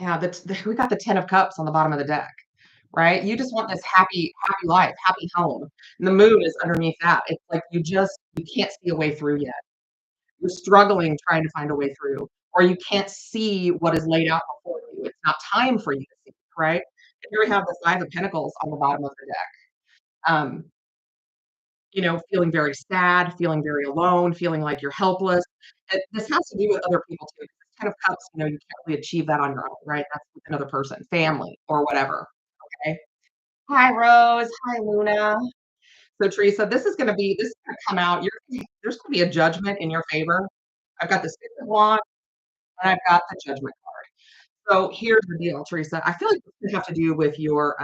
Yeah, we got the 10 of cups on the bottom of the deck, right? You just want this happy life, happy home. And the moon is underneath that. It's like you can't see a way through yet. You're struggling trying to find a way through, or you can't see what is laid out before you. It's not time for you to see, right? And here we have the 5 of Pentacles on the bottom of the deck. Um, feeling very sad, feeling very alone, feeling like you're helpless. This has to do with other people too. This 10 of Cups, you can't really achieve that on your own, right? That's with another person, family, or whatever. Okay. Hi, Rose. Hi, Luna. So, Teresa, this is gonna come out. There's gonna be a judgment in your favor. I've got the Six of Wands and I've got the Judgment card. So here's the deal, Teresa. I feel like this could have to do with your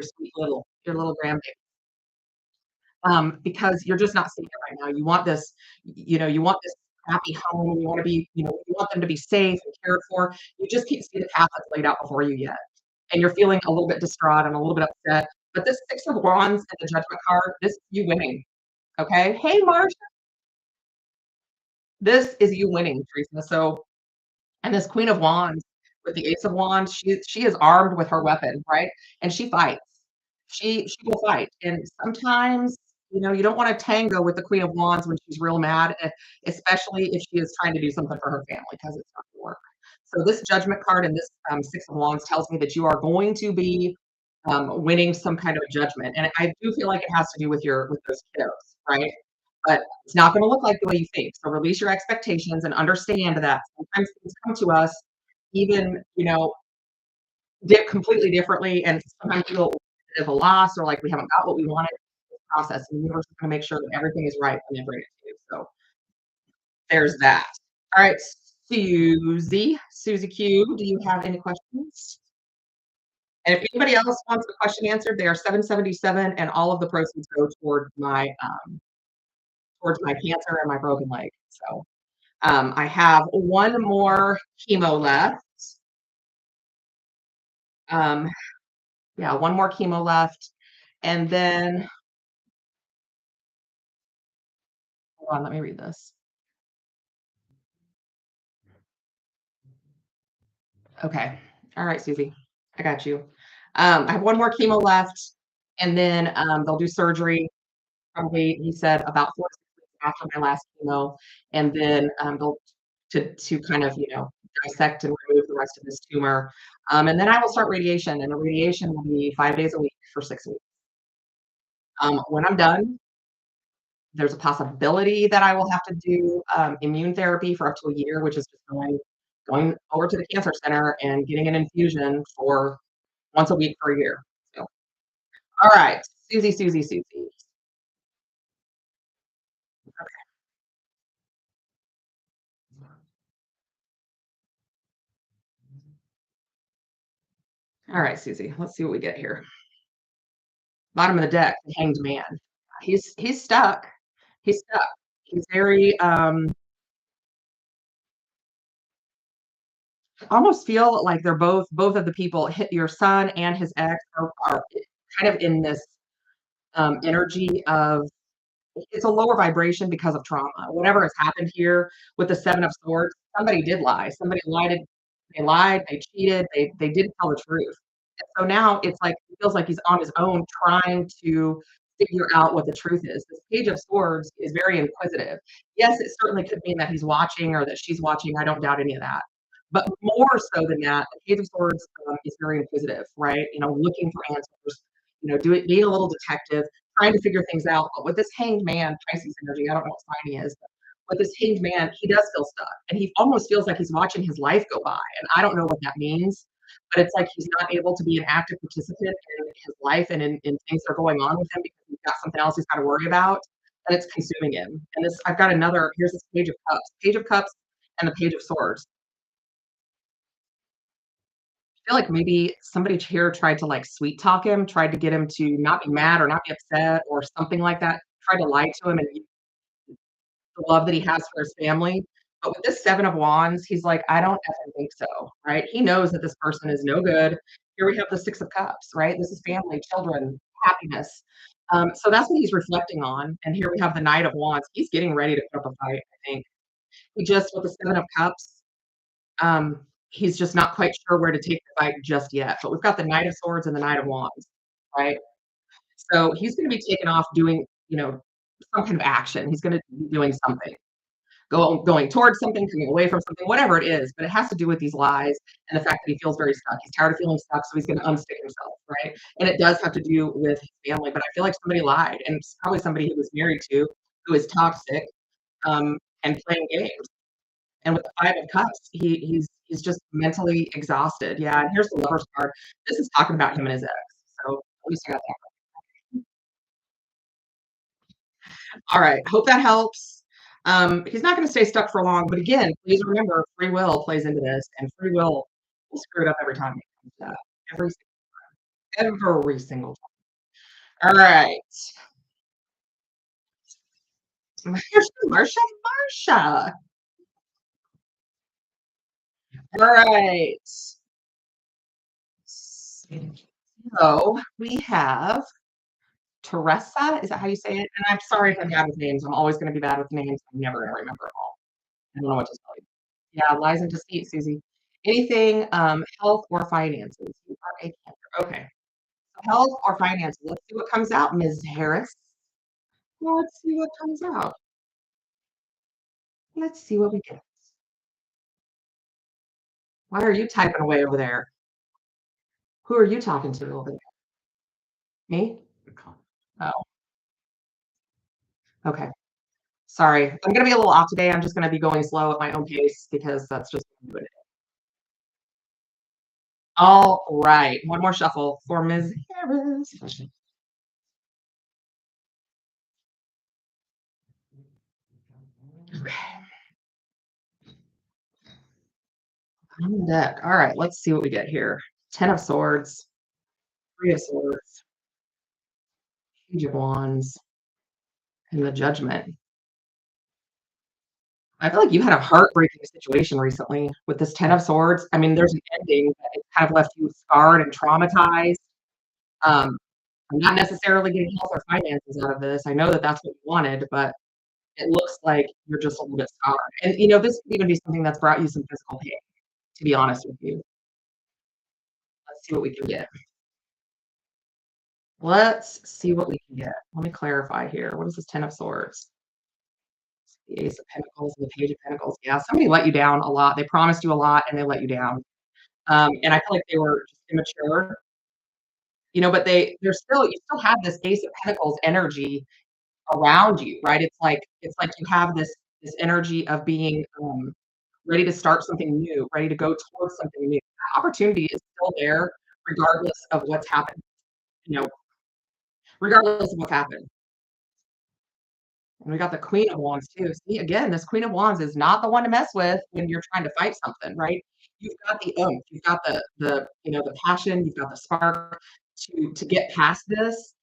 sweet little grandbaby. Because you're just not seeing it right now. You want this happy home. You want them to be safe and cared for. You just can't see the path that's laid out before you yet. And you're feeling a little bit distraught and a little bit upset. But this Six of Wands and the Judgment card, this is you winning. Okay. Hey, Marsh, this is you winning, Teresa. So, and this Queen of Wands with the Ace of Wands, she is armed with her weapon, right? And she fights. She will fight. And sometimes, you don't want to tango with the Queen of Wands when she's real mad, especially if she is trying to do something for her family because it's not going to work. So this Judgment card and this Six of Wands tells me that you are going to be winning some kind of a judgment, and I do feel like it has to do with those kiddos, right? But it's not going to look like the way you think. So release your expectations and understand that sometimes things come to us, even completely differently, and sometimes feel a bit of a loss or like we haven't got what we wanted. Process, and the universe is going to make sure that everything is right when they bring it to you. So there's that. All right, Susie Q, do you have any questions? And if anybody else wants a question answered, they are 777, and all of the proceeds go towards my cancer and my broken leg. So I have one more chemo left. Um, yeah, one more chemo left, and then hold on, let me read this. Okay, all right, Susie, I got you. I have one more chemo left, and then they'll do surgery. Probably, he said about 4 to 6 weeks after my last chemo, and then they'll to kind of dissect and remove the rest of this tumor, and then I will start radiation, and the radiation will be 5 days a week for 6 weeks. When I'm done, there's a possibility that I will have to do immune therapy for up to a year, which is just going over to the cancer center and getting an infusion for once a week for a year. So, all right, Susie. All right, Susie. Let's see what we get here. Bottom of the deck, the Hanged Man. He's stuck. He's stuck. He's very almost feel like they're both of the people hit your son and his ex are kind of in this energy of it's a lower vibration because of trauma. Whatever has happened here with the 7 of Swords, somebody did lie. Somebody lied, they cheated, they didn't tell the truth. And so now it's like he feels like he's on his own trying to figure out what the truth is. This Page of Swords is very inquisitive. Yes, it certainly could mean that he's watching or that she's watching. I don't doubt any of that. But more so than that, the Page of Swords is very inquisitive, right? Looking for answers, being a little detective, trying to figure things out. But with this Hanged Man, Pisces energy, I don't know what sign he is, but with this Hanged Man, he does feel stuck, and he almost feels like he's watching his life go by, and I don't know what that means, but it's like he's not able to be an active participant in his life and in things that are going on with him because he's got something else he's got to worry about, and it's consuming him. And I've got here's this Page of Cups, and the Page of Swords. I feel like maybe somebody here tried to like sweet talk him, tried to get him to not be mad or not be upset or something like that, tried to lie to him and the love that he has for his family. But with this 7 of Wands, he's like, I don't effing think so, right? He knows that this person is no good. Here we have the 6 of Cups, right? This is family, children, happiness. So that's what he's reflecting on. And here we have the Knight of Wands. He's getting ready to put up a fight, I think. He just, with the 7 of Cups, He's just not quite sure where to take the fight just yet. But we've got the Knight of Swords and the Knight of Wands, right? So he's going to be taken off doing, some kind of action. He's going to be doing something, going towards something, coming away from something, whatever it is. But it has to do with these lies and the fact that he feels very stuck. He's tired of feeling stuck, so he's going to unstick himself, right? And it does have to do with his family. But I feel like somebody lied, and it's probably somebody he was married to who is toxic, and playing games. And with the Five of Cups, he's just mentally exhausted. Yeah, and here's the Lover's card. This is talking about him and his ex. So at least I got that. All right, hope that helps. He's not going to stay stuck for long, but again, please remember free will plays into this, and free will screw it up every time it comes to that. Every every single time. All right, Marsha. All right. So we have Teresa. Is that how you say it? And I'm sorry if I'm bad with names. I'm always going to be bad with names. I'm never going to remember it all. I don't know what to tell you. Yeah, lies and deceit, Susie. Anything, health or finances. You are a Cancer. Okay. So health or finances. Let's see what comes out, Ms. Harris. Let's see what comes out. Let's see what we get. Why are you typing away over there? Who are you talking to over there? Me? Oh, okay. Sorry. I'm gonna be a little off today. I'm just gonna be going slow at my own pace because that's just what I'm doing. All right. One more shuffle for Ms. Harris. Okay. On the deck. All right, let's see what we get here. Ten of Swords, Three of Swords, Page of Wands, and the Judgment. I feel like you had a heartbreaking situation recently with this Ten of Swords. I mean, there's an ending, but it kind of left you scarred and traumatized. Um, I'm not necessarily getting health or finances out of this. I know that that's what you wanted, but it looks like you're just a little bit scarred. And this could even be something that's brought you some physical pain, to be honest with you. Let's see what we can get. Let's see what we can get. Let me clarify here. What is this Ten of Swords? The Ace of Pentacles and the Page of Pentacles. Yeah, somebody let you down a lot. They promised you a lot and they let you down. And I feel like they were just immature, but they're still you still have this Ace of Pentacles energy around you, right? It's like you have this energy of being ready to start something new, ready to go towards something new. That opportunity is still there, regardless of what's happened. You know, regardless of what's happened. And we got the Queen of Wands too. See, again, this Queen of Wands is not the one to mess with when you're trying to fight something, right? You've got the oomph, you've got the passion, you've got the spark to get past this.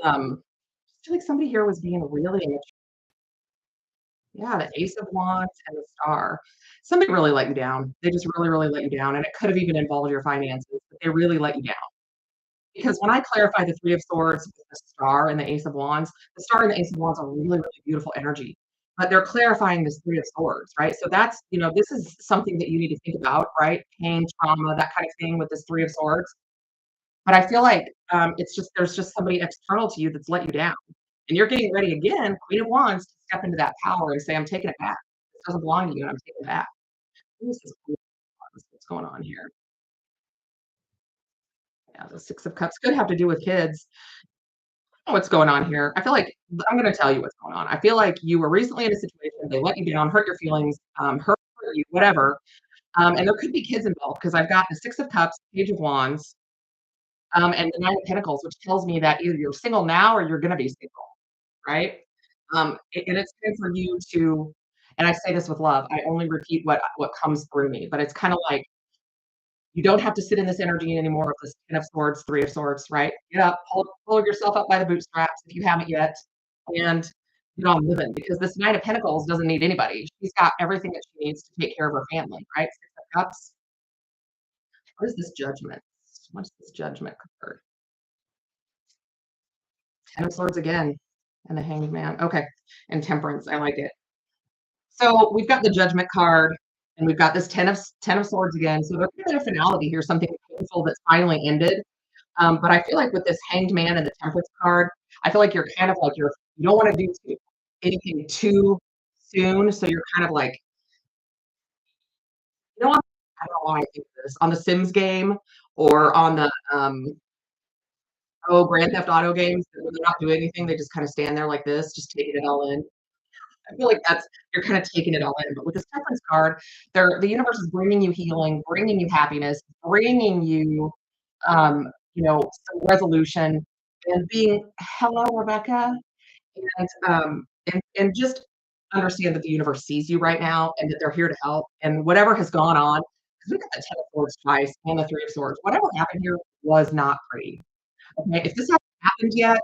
I feel like somebody here was being really immature. Yeah, the Ace of Wands and the Star. Somebody really let you down. They just really, really let you down, and it could have even involved your finances, but they really let you down. Because when I clarify the Three of Swords with the Star and the Ace of Wands, the Star and the Ace of Wands are really, really beautiful energy, but they're clarifying this Three of Swords, right? So that's, this is something that you need to think about, right? Pain, trauma, that kind of thing with this Three of Swords. But I feel like it's just there's just somebody external to you that's let you down, and you're getting ready again, Queen of Wands, to step into that power and say, "I'm taking it back. This doesn't belong to you, and I'm taking it back." Who is this Queen of Wands? What's going on here? Yeah, the Six of Cups could have to do with kids. What's going on here. I feel like I'm going to tell you what's going on. I feel like you were recently in a situation, they let you down, hurt your feelings, hurt you, whatever. And there could be kids involved because I've got the Six of Cups, Page of Wands, and the Nine of Pentacles, which tells me that either you're single now or you're going to be single, right? And it's time for you to, and I say this with love, I only repeat what comes through me, but it's kind of like you don't have to sit in this energy anymore of this Ten of Swords, Three of Swords, right? Get up, pull yourself up by the bootstraps if you haven't yet, and get on living because this Nine of Pentacles doesn't need anybody. She's got everything that she needs to take care of her family, right? Six of Cups. What is this Judgment? What is this Judgment card? Ten of Swords again, and the Hanged Man. Okay, and Temperance. I like it. So we've got the Judgment card, and we've got this 10 of swords again, so there's kind of a finality here, something painful that's finally ended. But I feel like with this Hanged Man and the Temperance card, I feel like you're kind of like you don't want to do anything too soon, so you're kind of like, you know what? I don't know why I think this on the Sims game or on the Grand Theft Auto games when they're not doing anything, they just kind of stand there like this, just taking it all in. I feel like that's you're kind of taking it all in. But with this Temperance card, the universe is bringing you healing, bringing you happiness, bringing you, some resolution, and being hello, Rebecca, and just understand that the universe sees you right now and that they're here to help. And whatever has gone on, because we got the 10 of swords twice and the 3 of swords. Whatever happened here was not pretty. Okay, if this hasn't happened yet,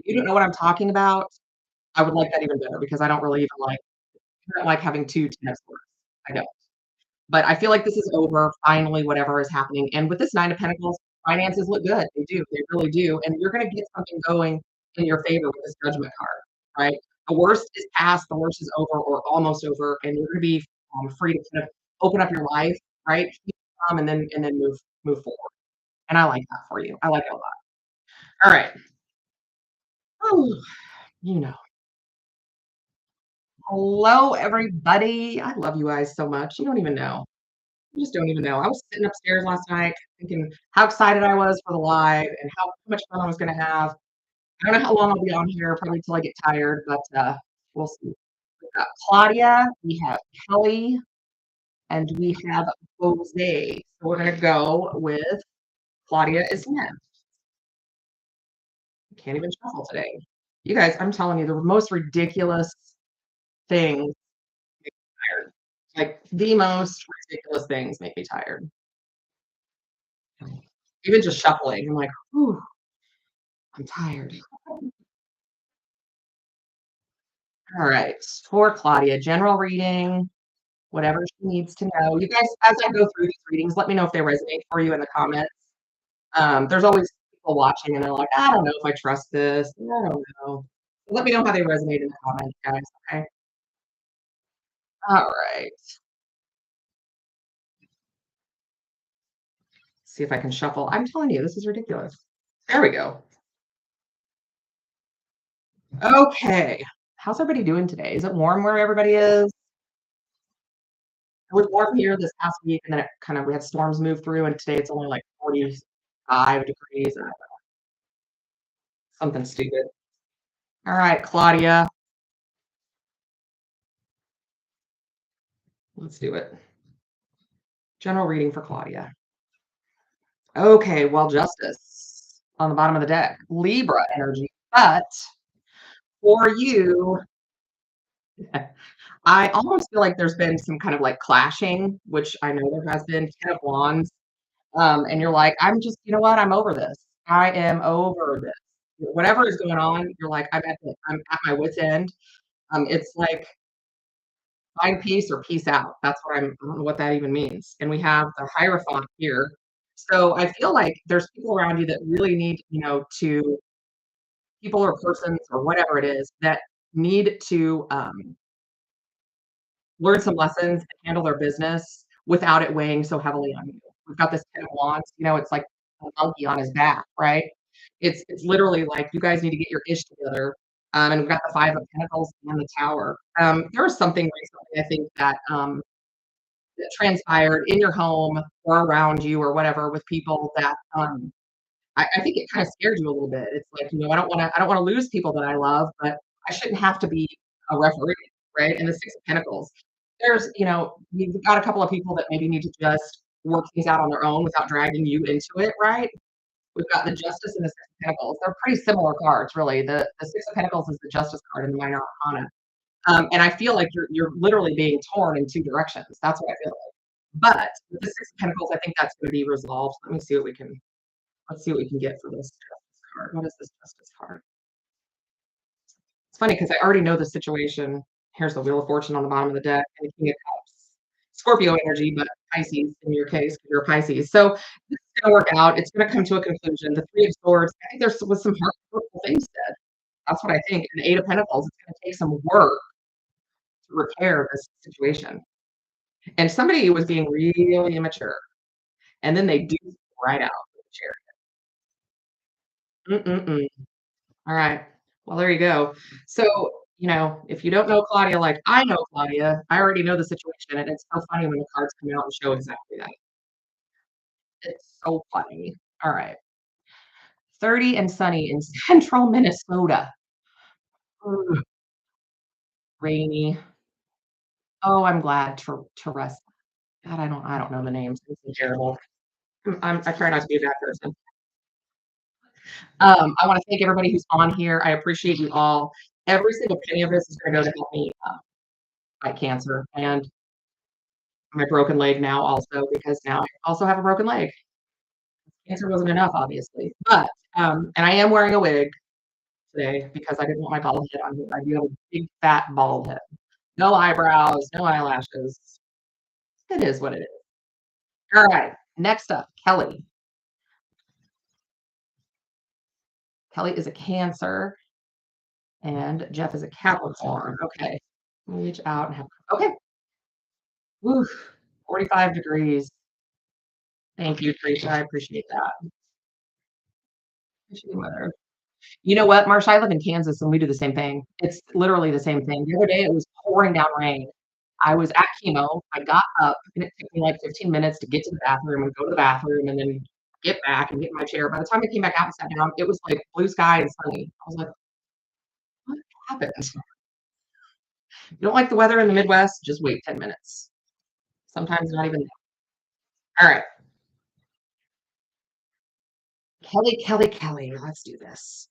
you don't know what I'm talking about. I would like that even better because I don't really even I don't like having 2 tennis courts. I don't. But I feel like this is over, finally, whatever is happening, and with this 9 of Pentacles, finances look good. They do, they really do, and you're gonna get something going in your favor with this Judgment card, right? The worst is past, the worst is over or almost over, and you're gonna be, free to kind of open up your life, right? And then move forward, and I like that for you. I like it a lot. Alright. Oh, you know. Hello, everybody. I love you guys so much. You don't even know. You just don't even know. I was sitting upstairs last night thinking how excited I was for the live and how much fun I was gonna have. I don't know how long I'll be on here, probably till I get tired, but we'll see. We've got Claudia, we have Kelly, and we have Jose. So we're gonna go with Claudia is next. Can't even shuffle today. You guys, I'm telling you, the most ridiculous things make me tired. Like the most ridiculous things make me tired. Even just shuffling, I'm like, "Whew, I'm tired." Alright, for Claudia, general reading, whatever she needs to know. You guys, as I go through these readings, let me know if they resonate for you in the comments. There's always people watching and they're like, "I don't know if I trust this. I don't know." Let me know how they resonate in the comments, guys, okay? Alright. See if I can shuffle. I'm telling you, this is ridiculous. There we go. Okay. How's everybody doing today? Is it warm where everybody is? It was warm here this past week, and then it kind of we had storms move through, and today it's only like 45 degrees or something stupid. All right, Claudia, let's do it. General reading for Claudia. Okay, well, Justice on the bottom of the deck, Libra energy, but for you, I almost feel like there's been some kind of like clashing, which I know there has been, 10 of Wands. And you're like, I'm just, you know what? I'm over this. I am over this. Whatever is going on, you're like, I'm at my wit's end. It's like find peace or peace out. That's what I don't know what that even means. And we have the Hierophant here. So I feel like there's people around you that really need, to people or persons or whatever it is that need to learn some lessons and handle their business without it weighing so heavily on you. We've got this 10 of wands, it's like a monkey on his back, right? It's literally like you guys need to get your ish together. And we've got the 5 of pentacles and the tower. There was something recently, I think, that transpired in your home or around you or whatever with people that I think it kind of scared you a little bit. It's like, I don't want to lose people that I love, but I shouldn't have to be a referee, right? And the 6 of pentacles. You've got a couple of people that maybe need to just work things out on their own without dragging you into it, right? We've got the Justice and the 6 of pentacles. They're pretty similar cards, really. The 6 of pentacles is the Justice card in the minor arcana. And I feel like you're literally being torn in 2 directions. That's what I feel like. But with the 6 of pentacles, I think that's going to be resolved. Let's see what we can get for this Justice card. What is this Justice card? It's funny because I already know the situation. Here's the Wheel of Fortune on the bottom of the deck and the King of Cups. Scorpio energy, but Pisces in your case, because you're a Pisces. So this is going to work out. It's going to come to a conclusion. The 3 of Swords, I think there was some hurtful things said. That's what I think. And the 8 of Pentacles, it's going to take some work to repair this situation. And somebody was being really immature, and then they do right out of the chair. Mm-mm-mm. All right. Well, there you go. So, if you don't know Claudia like I know Claudia, I already know the situation, and it's so funny when the cards come out and show exactly that. It's so funny. All right. 30 and sunny in central Minnesota. Ugh, rainy. Oh, I'm glad to rest. God, I don't know the names. This is terrible. I try not to be a bad person. I wanna thank everybody who's on here. I appreciate you all. Every single penny of this is gonna go to help me, fight cancer and my broken leg now also, because now I also have a broken leg. Cancer wasn't enough, obviously, but, and I am wearing a wig today because I didn't want my bald head on here. I do have a big fat bald head. No eyebrows, no eyelashes. It is what it is. All right, next up, Kelly. Kelly is a Cancer and Jeff is a Capricorn. Okay. Reach out and have okay. Woo, 45 degrees. Thank you, Teresa. I appreciate that. Appreciate the weather. You know what, Marsha? I live in Kansas and we do the same thing. It's literally the same thing. The other day it was pouring down rain. I was at chemo. I got up and it took me like 15 minutes to get to the bathroom and go to the bathroom and then get back and get in my chair. By the time I came back out and sat down, it was like blue sky and sunny. I was like, what happened? You don't like the weather in the Midwest? Just wait 10 minutes. Sometimes not even. All right. Kelly, Kelly, Kelly. Let's do this.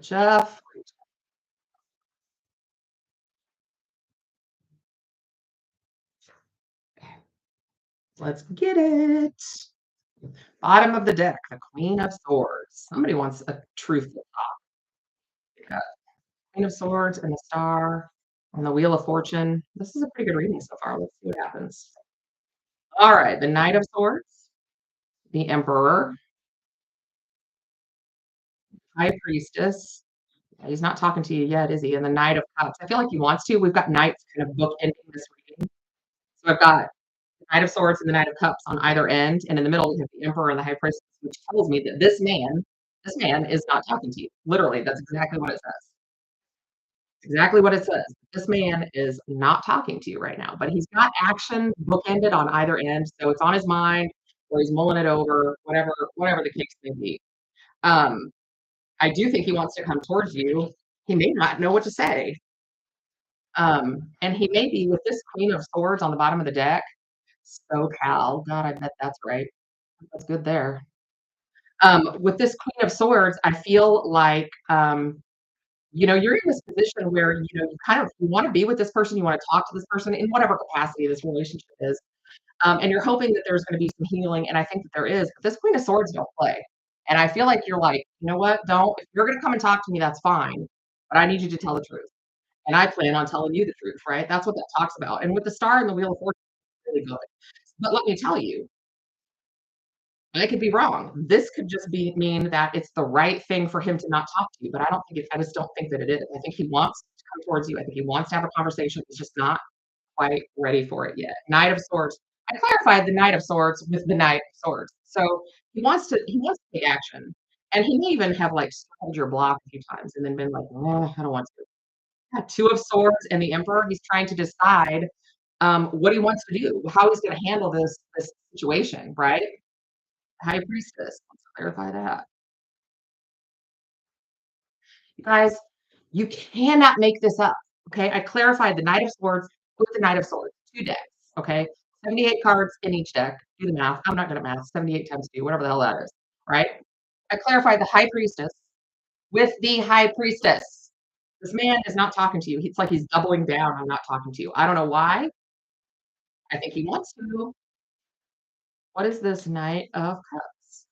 Jeff. Let's get it. Bottom of the deck, the Queen of Swords. Somebody wants a truthful talk. We got Queen of Swords and the Star and the Wheel of Fortune. This is a pretty good reading so far. Let's see what happens. All right, the Knight of Swords, the Emperor, High Priestess. He's not talking to you yet, is he? And the Knight of Cups. I feel like he wants to. We've got knights kind of bookending this reading. So I've got the Knight of Swords and the Knight of Cups on either end, and in the middle we have the Emperor and the High Priestess, which tells me that this man is not talking to you. Literally, that's exactly what it says. Exactly what it says. This man is not talking to you right now, but he's got action bookended on either end, so it's on his mind or he's mulling it over, whatever the case may be. Um, I do think he wants to come towards you. He may not know what to say. And he may be with this Queen of Swords on the bottom of the deck. SoCal. God, I bet that's right. That's good there. With this Queen of Swords, I feel like you're in this position where you kind of you want to be with this person, you want to talk to this person in whatever capacity this relationship is, and you're hoping that there's going to be some healing, and I think that there is. But this Queen of Swords don't play, and I feel like you're like, you know what? Don't if you're going to come and talk to me, that's fine, but I need you to tell the truth, and I plan on telling you the truth, right? That's what that talks about. And with the Star and the Wheel of Fortune, it's really good. But let me tell you, I could be wrong. This could just be mean that it's the right thing for him to not talk to you, but I just don't think that it is. I think he wants to come towards you. I think he wants to have a conversation. He's just not quite ready for it yet. Knight of Swords. I clarified the Knight of Swords with the Knight of Swords. So he wants to take action. And he may even have like sold your block a few times and then been like, oh, I don't want to. Yeah, Two of Swords and the Emperor. He's trying to decide what he wants to do, how he's going to handle this situation, right? High Priestess. Let's clarify that. You guys, you cannot make this up. Okay. I clarified the Knight of Swords with the Knight of Swords, two decks. Okay. 78 cards in each deck. Do the math. I'm not good at math. 78 times two, whatever the hell that is. Right. I clarified the High Priestess with the High Priestess. This man is not talking to you. It's like he's doubling down on not talking to you. I don't know why. I think he wants to. What is this Knight of Cups?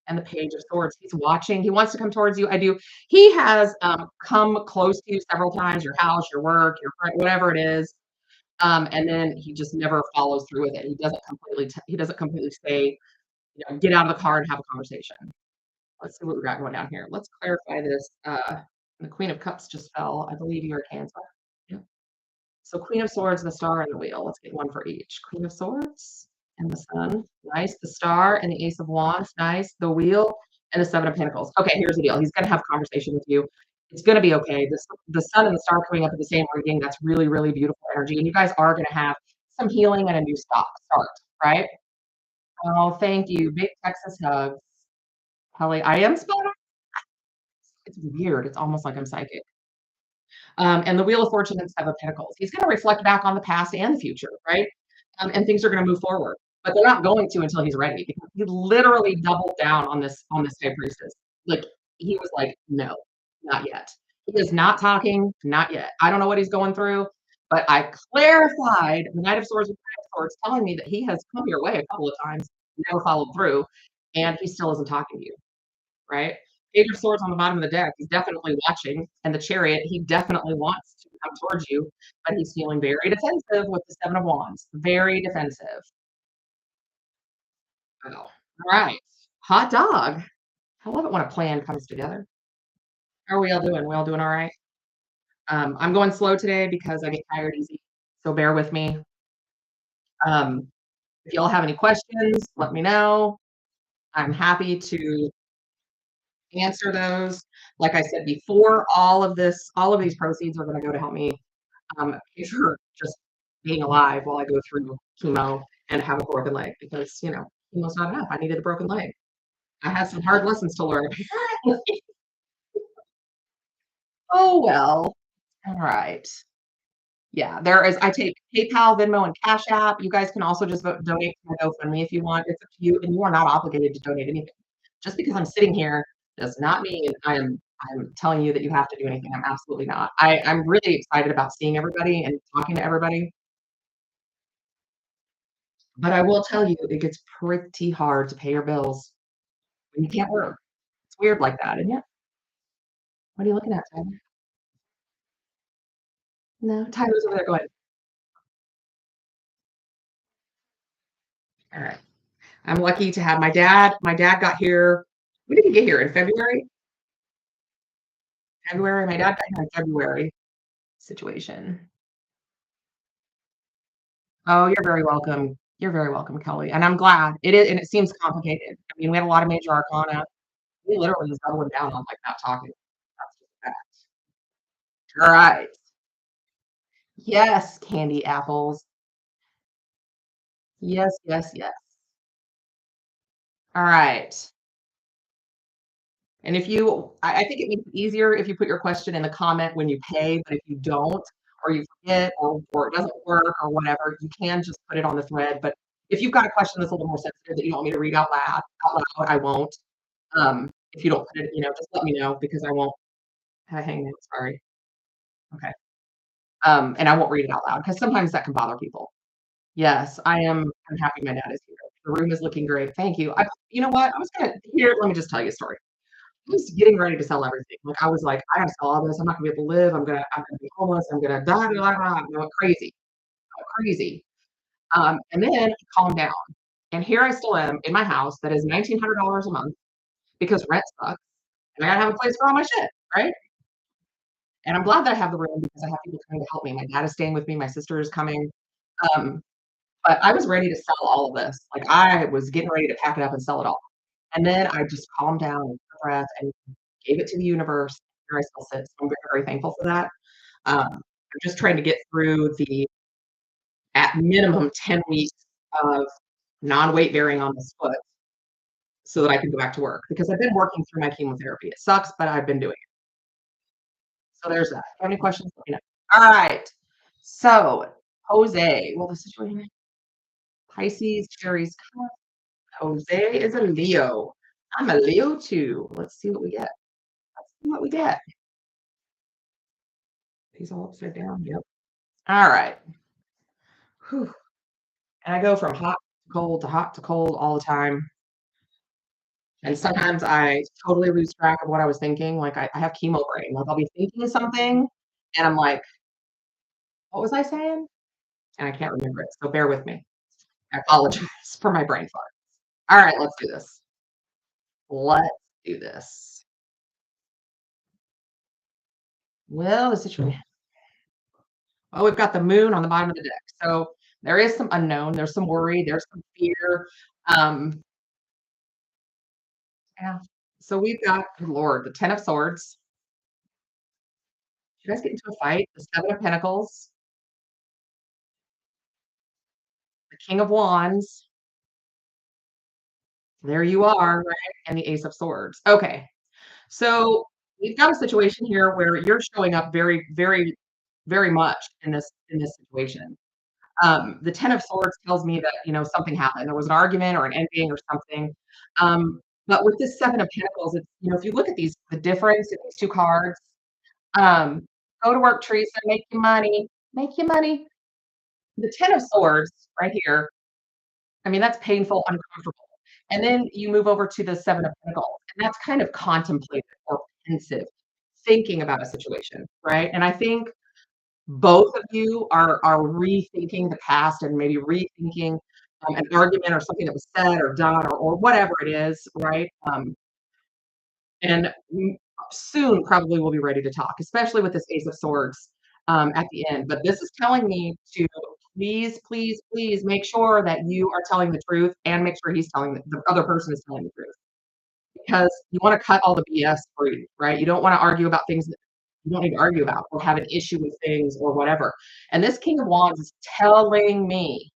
And the Page of Swords. He's watching. He wants to come towards you. I do. He has come close to you several times, your house, your work, your friend, whatever it is. And then he just never follows through with it. He doesn't completely say, get out of the car and have a conversation. Let's see what we got going down here. Let's clarify this. The Queen of Cups just fell. I believe you're a Cancer. Yeah. So Queen of Swords, the Star, and the Wheel. Let's get one for each. Queen of Swords and the Sun. Nice. The Star and the Ace of Wands. Nice. The Wheel and the Seven of Pentacles. Okay, here's the deal. He's going to have a conversation with you. It's going to be okay. The Sun and the Star coming up at the same reading. That's really, really beautiful energy. And you guys are going to have some healing and a new start, right? Oh, thank you. Big Texas hugs. Kelly, I am spelled. It's weird. It's almost like I'm psychic. And the Wheel of Fortune and Seven of Pentacles. He's going to reflect back on the past and the future, right? And things are going to move forward, but they're not going to until he's ready because he literally doubled down on this High Priestess. Like he was like, no, not yet. He is not talking, not yet. I don't know what he's going through, but I clarified the Knight of Swords with Knight of Swords, telling me that he has come your way a couple of times, never followed through, and he still isn't talking to you, right? Page of Swords on the bottom of the deck. He's definitely watching. And the Chariot, he definitely wants to come towards you, but he's feeling very defensive with the Seven of Wands. Very defensive. Oh, all right. Hot dog. I love it when a plan comes together. How are we all doing? We all doing all right? I'm going slow today because I get tired easy. So bear with me. If y'all have any questions, let me know. I'm happy to answer those. Like I said before, all of these proceeds are going to go to help me pay for just being alive while I go through chemo and have a broken leg because chemo's not enough. I needed a broken leg. I had some hard lessons to learn. Oh well. All right. Yeah, there is. I take PayPal, Venmo, and Cash App. You guys can also just donate to my GoFundMe if you want. It's up to you, and you are not obligated to donate anything. Just because I'm sitting here does not mean I'm telling you that you have to do anything. I'm absolutely not. I'm really excited about seeing everybody and talking to everybody. But I will tell you, it gets pretty hard to pay your bills when you can't work. It's weird like that, isn't it? What are you looking at, Tyler? No, Tyler's over there. Go ahead. All right. I'm lucky to have my dad. My dad got here. When did he get here? In February? February. My dad got here in February. Situation. Oh, you're very welcome. You're very welcome, Kelly. And I'm glad it is. And it seems complicated. I mean, we had a lot of major arcana. We literally just doubling down on like not talking. That's just a fact. All right. Yes, candy apples. Yes, yes, yes. All right. And if you, I think it makes it easier if you put your question in the comment when you pay, but if you don't, or you forget, or it doesn't work, or whatever, you can just put it on the thread. But if you've got a question that's a little more sensitive that you want me to read out loud, I won't. If you don't put it, just let me know because I won't. Hang on, sorry. Okay. And I won't read it out loud because sometimes that can bother people. Yes, I am. I'm happy my dad is here. The room is looking great. Thank you. You know what? I was gonna here. Let me just tell you a story. I was getting ready to sell everything. Like I was like, I gotta sell all this. I'm not gonna be able to live. I'm gonna be homeless. I'm gonna die. Blah, blah, blah. Crazy, crazy. And then I calmed down. And here I still am in my house that is $1,900 a month because rent sucks. And I gotta have a place for all my shit, right? And I'm glad that I have the room because I have people coming to help me. My dad is staying with me. My sister is coming. Um, but I was ready to sell all of this. Like I was getting ready to pack it up and sell it all. And then I just calmed down and took a breath and gave it to the universe. Here I still sit. So I'm very, very thankful for that. I'm just trying to get through the at minimum 10 weeks of non-weight bearing on this foot so that I can go back to work because I've been working through my chemotherapy. It sucks, but I've been doing it. So there's that. If you have any questions, let me know. All right. So Jose, well, the situation Pisces, Cherries, Jose is a Leo. I'm a Leo too. Let's see what we get. Let's see what we get. He's all upside down. Yep. All right. Whew. And I go from hot to cold all the time. And sometimes I totally lose track of what I was thinking. Like I have chemo brain. Like I'll be thinking something and I'm like, what was I saying? And I can't remember it. So bear with me. I apologize for my brain fart. All right, let's do this. Let's do this. Well, the situation. Oh, we've got the moon on the bottom of the deck. So there is some unknown, there's some worry, there's some fear. Um, yeah. So we've got, good Lord, the Ten of Swords. You guys get into a fight, the Seven of Pentacles, the King of Wands. There you are, right? And the Ace of Swords. Okay. So we've got a situation here where you're showing up very, very, very much in this situation. The Ten of Swords tells me that, something happened. There was an argument or an ending or something. But with this Seven of Pentacles, it's, if you look at the difference in these two cards, um, go to work, Teresa, make you money. The Ten of Swords right here, I mean, that's painful, uncomfortable. And then you move over to the Seven of Pentacles, and that's kind of contemplative or pensive, thinking about a situation, right? And I think both of you are rethinking the past and maybe rethinking an argument or something that was said or done or whatever it is, right? And soon probably we'll be ready to talk, especially with this Ace of Swords at the end. But this is telling me to please, please, please make sure that you are telling the truth and make sure the other person is telling the truth because you want to cut all the BS free, right? You don't want to argue about things that you don't need to argue about or have an issue with things or whatever. And this King of Wands is telling me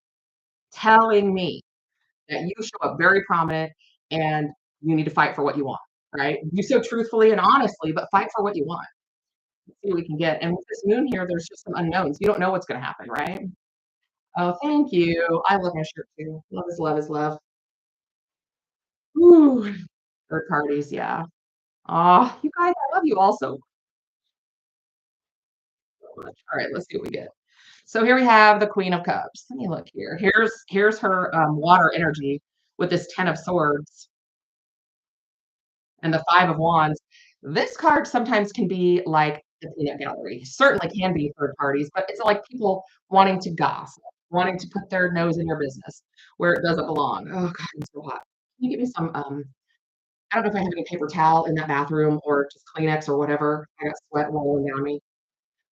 that you show up very prominent and you need to fight for what you want, right? Do so truthfully and honestly, but fight for what you want. Let's see what we can get. And with this moon here, there's just some unknowns. You don't know what's going to happen, right? Oh, thank you. I love my shirt too. Love is love is love. Ooh, third parties, yeah. Oh, you guys, I love you also so much. All right, let's see what we get. So here we have the Queen of Cups. Let me look here. Here's her water energy with this Ten of Swords and the Five of Wands. This card sometimes can be like the peanut gallery. Certainly can be third parties, but it's like people wanting to gossip, wanting to put their nose in your business where it doesn't belong. Oh God, it's so hot. Can you give me some I don't know if I have any paper towel in that bathroom or just Kleenex or whatever. I got sweat rolling down me.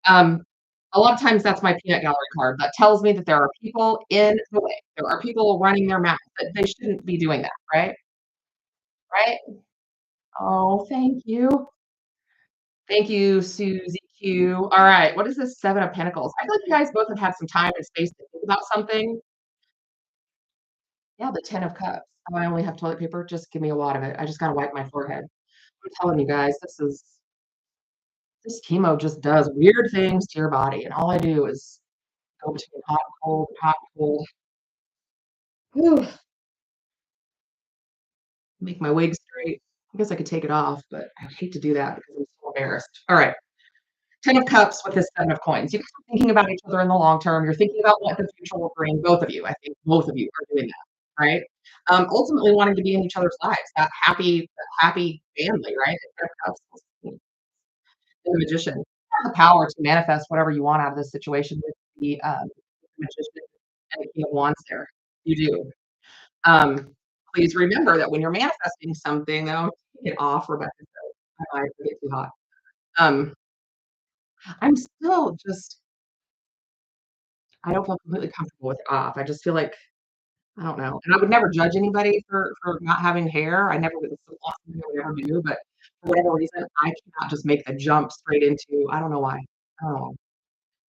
Um, a lot of times that's my peanut gallery card. That tells me that there are people in the way. There are people running their mouth, that they shouldn't be doing that, right? Right? Oh, thank you. Thank you, Susie Q. All right, what is this Seven of Pentacles? I feel like you guys both have had some time and space to think about something. Yeah, the Ten of Cups. Oh, I only have toilet paper. Just give me a wad of it. I just gotta wipe my forehead. I'm telling you guys, this chemo just does weird things to your body, and all I do is go between hot and cold. Whew, make my wig straight. I guess I could take it off, but I hate to do that because I'm so embarrassed. All right. Ten of Cups with this Seven of Coins. You guys are thinking about each other in the long term. You're thinking about what the future will bring. Both of you, I think, both of you are doing that, right? Ultimately, wanting to be in each other's lives, happy family, right? The Ten of Cups, and the Magician. You have the power to manifest whatever you want out of this situation with the Magician and the King of Wands. There, you do. Um, Please remember that when you're manifesting something, though, take it off, Rebecca. I might get too hot. Um, I'm still just I don't feel completely comfortable with it off. I just feel like I don't know, and I would never judge anybody for not having hair. I never would it's the last thing I would ever do, but for whatever reason, I cannot just make the jump straight into I don't know why. I don't know.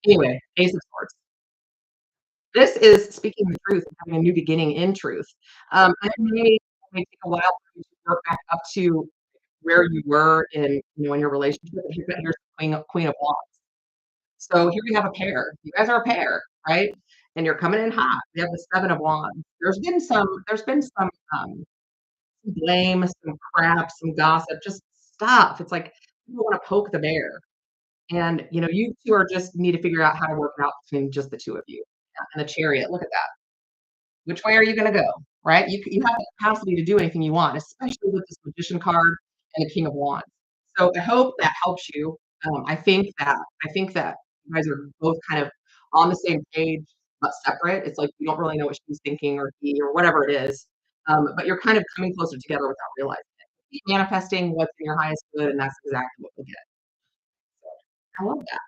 Anyway, Ace of Swords. This is speaking the truth and having a new beginning in truth. And it may take a while for you to work back up to where you were in your relationship. Here's the Queen of Wands. So here we have a pair. You guys are a pair, right? And you're coming in hot. We have the Seven of Wands. There's been some blame, some crap, some gossip, just stuff. It's like you want to poke the bear. And you two are just need to figure out how to work it out between just the two of you. Yeah, and the chariot. Look at that. Which way are you going to go? Right? You have the capacity to do anything you want, especially with this magician card and the King of Wands. So I hope that helps you. I think that you guys are both kind of on the same page, but separate. It's like you don't really know what she's thinking or he or whatever it is, but you're kind of coming closer together without realizing it. Keep manifesting what's in your highest good, and that's exactly what you'll get. I love that.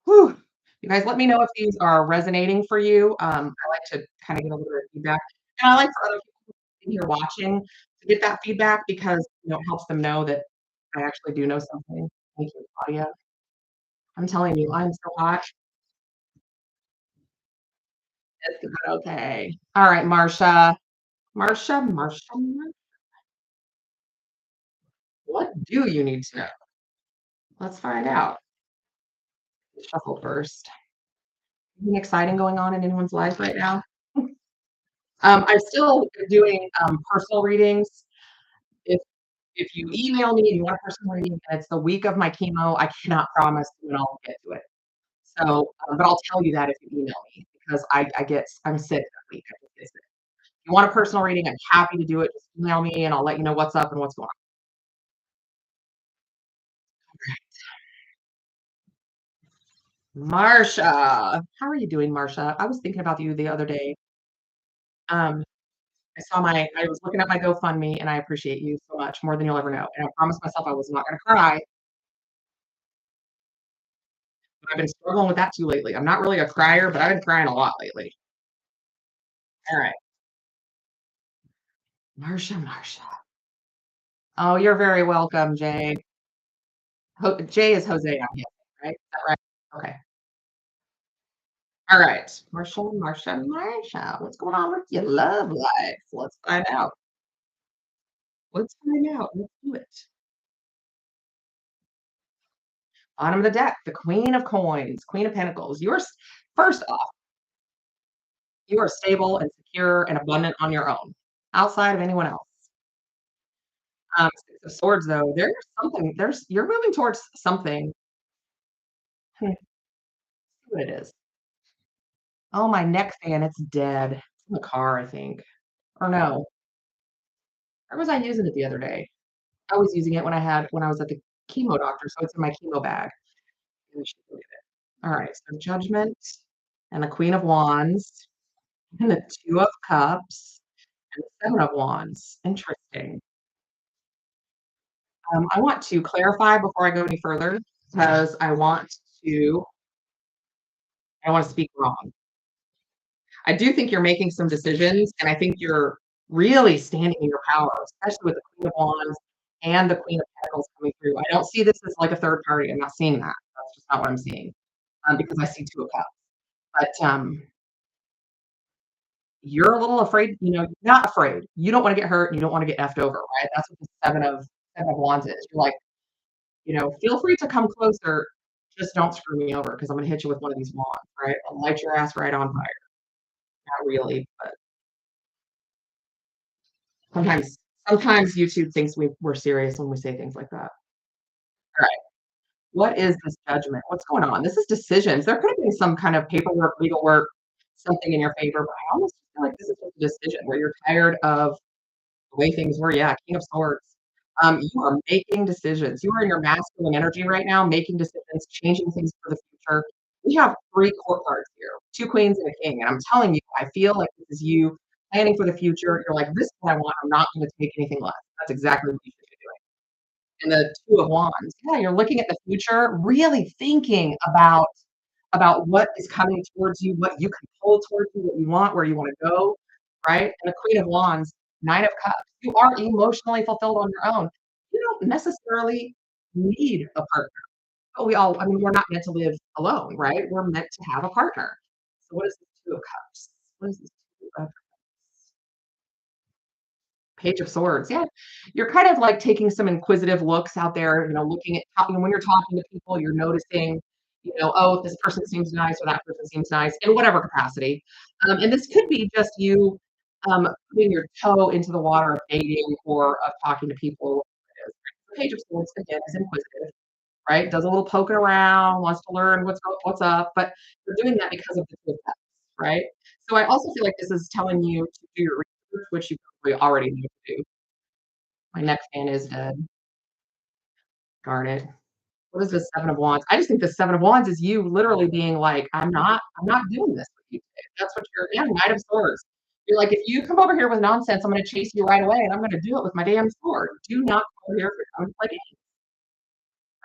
Whew. You guys let me know if these are resonating for you. I like to kind of get a little bit of feedback. And I like for other people in here watching to get that feedback because, it helps them know that I actually do know something. Thank you, Claudia. I'm telling you, I'm so hot. It's not okay. All right, Marsha. Marsha, what do you need to know? Let's find out. Shuffle first. Anything exciting going on in anyone's life right now? I'm still doing personal readings. If if you email me and you want a personal reading and it's the week of my chemo, I cannot promise when I'll get to it. So, but I'll tell you that if you email me because I'm sick that week. I just get sick. If you want a personal reading, I'm happy to do it. Just email me and I'll let you know what's up and what's going on. Marsha, how are you doing, Marsha? I was thinking about you the other day. Um, I was looking at my GoFundMe and I appreciate you so much more than you'll ever know. And I promised myself I was not going to cry. But I've been struggling with that too lately. I'm not really a crier, but I've been crying a lot lately. All right, Marsha. Oh, you're very welcome, Jay. Jay is Jose, I'm guessing, right? Is that right? Okay. All right. Marsha. What's going on with your love life? Let's find out. Let's find out. Let's do it. Bottom of the deck, the Queen of Coins, Queen of Pentacles. First off, you are stable and secure and abundant on your own, outside of anyone else. Six of Swords, though, you're moving towards something. Hmm, what it is. Oh, my neck fan, it's dead. It's in the car, I think. Or no, where was I using it the other day? I was using it when I was at the chemo doctor, so it's in my chemo bag. And she deleted it. All right, so Judgment and the Queen of Wands and the Two of Cups and the Seven of Wands. Interesting. I want to clarify before I go any further because to I want to speak wrong. I do think you're making some decisions, and I think you're really standing in your power, especially with the Queen of Wands and the Queen of Pentacles coming through. I don't see this as like a third party. I'm not seeing that. That's just not what I'm seeing because I see Two of Cups. But you're a little afraid, not afraid. You don't want to get hurt. And you don't want to get effed over, right? That's what the Seven of Wands is. You're like, feel free to come closer. Just don't screw me over because I'm going to hit you with one of these wands, right? I'll light your ass right on fire. Not really, but sometimes sometimes YouTube thinks we're serious when we say things like that. All right. What is this Judgment? What's going on? This is decisions. There could have been some kind of paperwork, legal work, something in your favor, but I almost feel like this is just a decision where you're tired of the way things were. Yeah, King of Swords. You are making decisions. You are in your masculine energy right now, making decisions, changing things for the future. We have three court cards here, two queens and a king. And I'm telling you, I feel like this is you planning for the future. You're like, this is what I want. I'm not going to take anything less. That's exactly what you should be doing. And the Two of Wands. Yeah, you're looking at the future, really thinking about what is coming towards you, what you can pull towards you, what you want, where you want to go, right? And the Queen of Wands, Nine of Cups. You are emotionally fulfilled on your own. You don't necessarily need a partner. But we're not meant to live alone, right? We're meant to have a partner. So what is this Two of Cups? What is this Two of Page of Swords? Yeah, you're kind of like taking some inquisitive looks out there, looking at talking when you're talking to people, you're noticing, oh, this person seems nice or that person seems nice in whatever capacity. And this could be just you putting your toe into the water of dating or of talking to people. The Page of Swords again is inquisitive, right? Does a little poking around, wants to learn what's up, but you're doing that because of the Two of Cups, right? So I also feel like this is telling you to do your research, which you probably already know to do. My neck fan is dead. Darn it. What is the Seven of Wands? I just think the Seven of Wands is you literally being like, I'm not doing this with you today. That's what you're yeah, Knight of Swords. You're like, if you come over here with nonsense, I'm gonna chase you right away and I'm gonna do it with my damn sword. Do not come over here for come play games.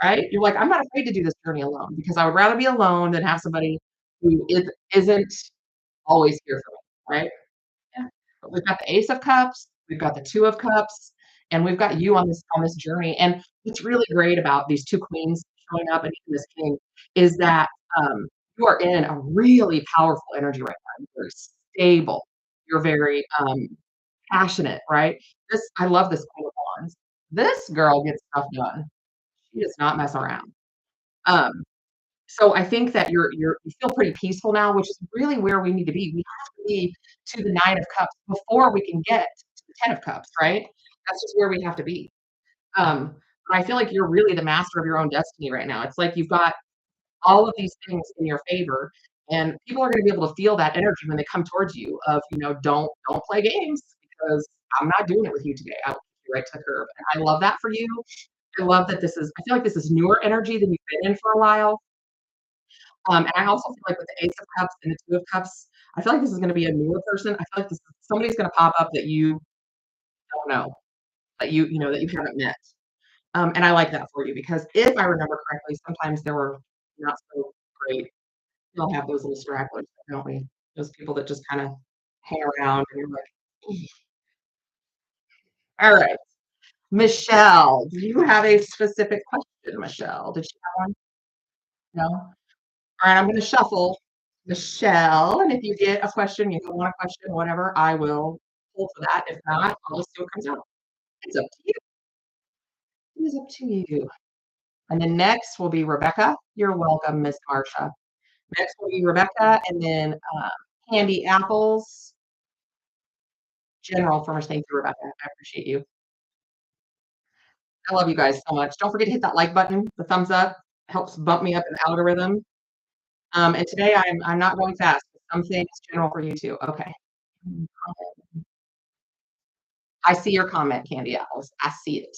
right? You're like, "I'm not afraid to do this journey alone because I would rather be alone than have somebody who isn't always here for me," right? Yeah. But we've got the Ace of Cups, we've got the Two of Cups, and we've got you on this journey. And what's really great about these 2 queens showing up and even this king is that, you are in a really powerful energy right now. You're very stable. You're very, passionate, right? I love this Queen of Wands. This girl gets stuff done. She does not mess around. Um, so I think that you feel pretty peaceful now, which is really where we need to be. We have to be to the Nine of Cups before we can get to the Ten of Cups, right? That's just where we have to be. Um, but I feel like you're really the master of your own destiny right now. It's like you've got all of these things in your favor, and people are gonna be able to feel that energy when they come towards you of, "Don't play games because I'm not doing it with you today. I will take you right to the curb." And I love that for you. I love that I feel like this is newer energy than you've been in for a while. And I also feel like with the Ace of Cups and the Two of Cups, I feel like this is gonna be a newer person. I feel like somebody's gonna pop up that you don't know, that you haven't met. And I like that for you because if I remember correctly, sometimes there were not so great. We all have those little stragglers, don't we? Those people that just kinda hang around and you're like, "All right, Michelle, do you have a specific question, Michelle? Did she have one? No? Alright, I'm gonna shuffle, Michelle, and if you get a question, you don't want a question, whatever, I will pull for that. If not, I'll just see what comes out. It's up to you. It is up to you. And then next will be Rebecca. You're welcome, Miss Marsha. Next will be Rebecca, and then, Candy Apples. General Farmers, thank you, Rebecca. I appreciate you. I love you guys so much. Don't forget to hit that like button, the thumbs up, helps bump me up in the algorithm. And today I'm not going fast. Some things general for you too. Okay. I see your comment, Candy Apples. I see it.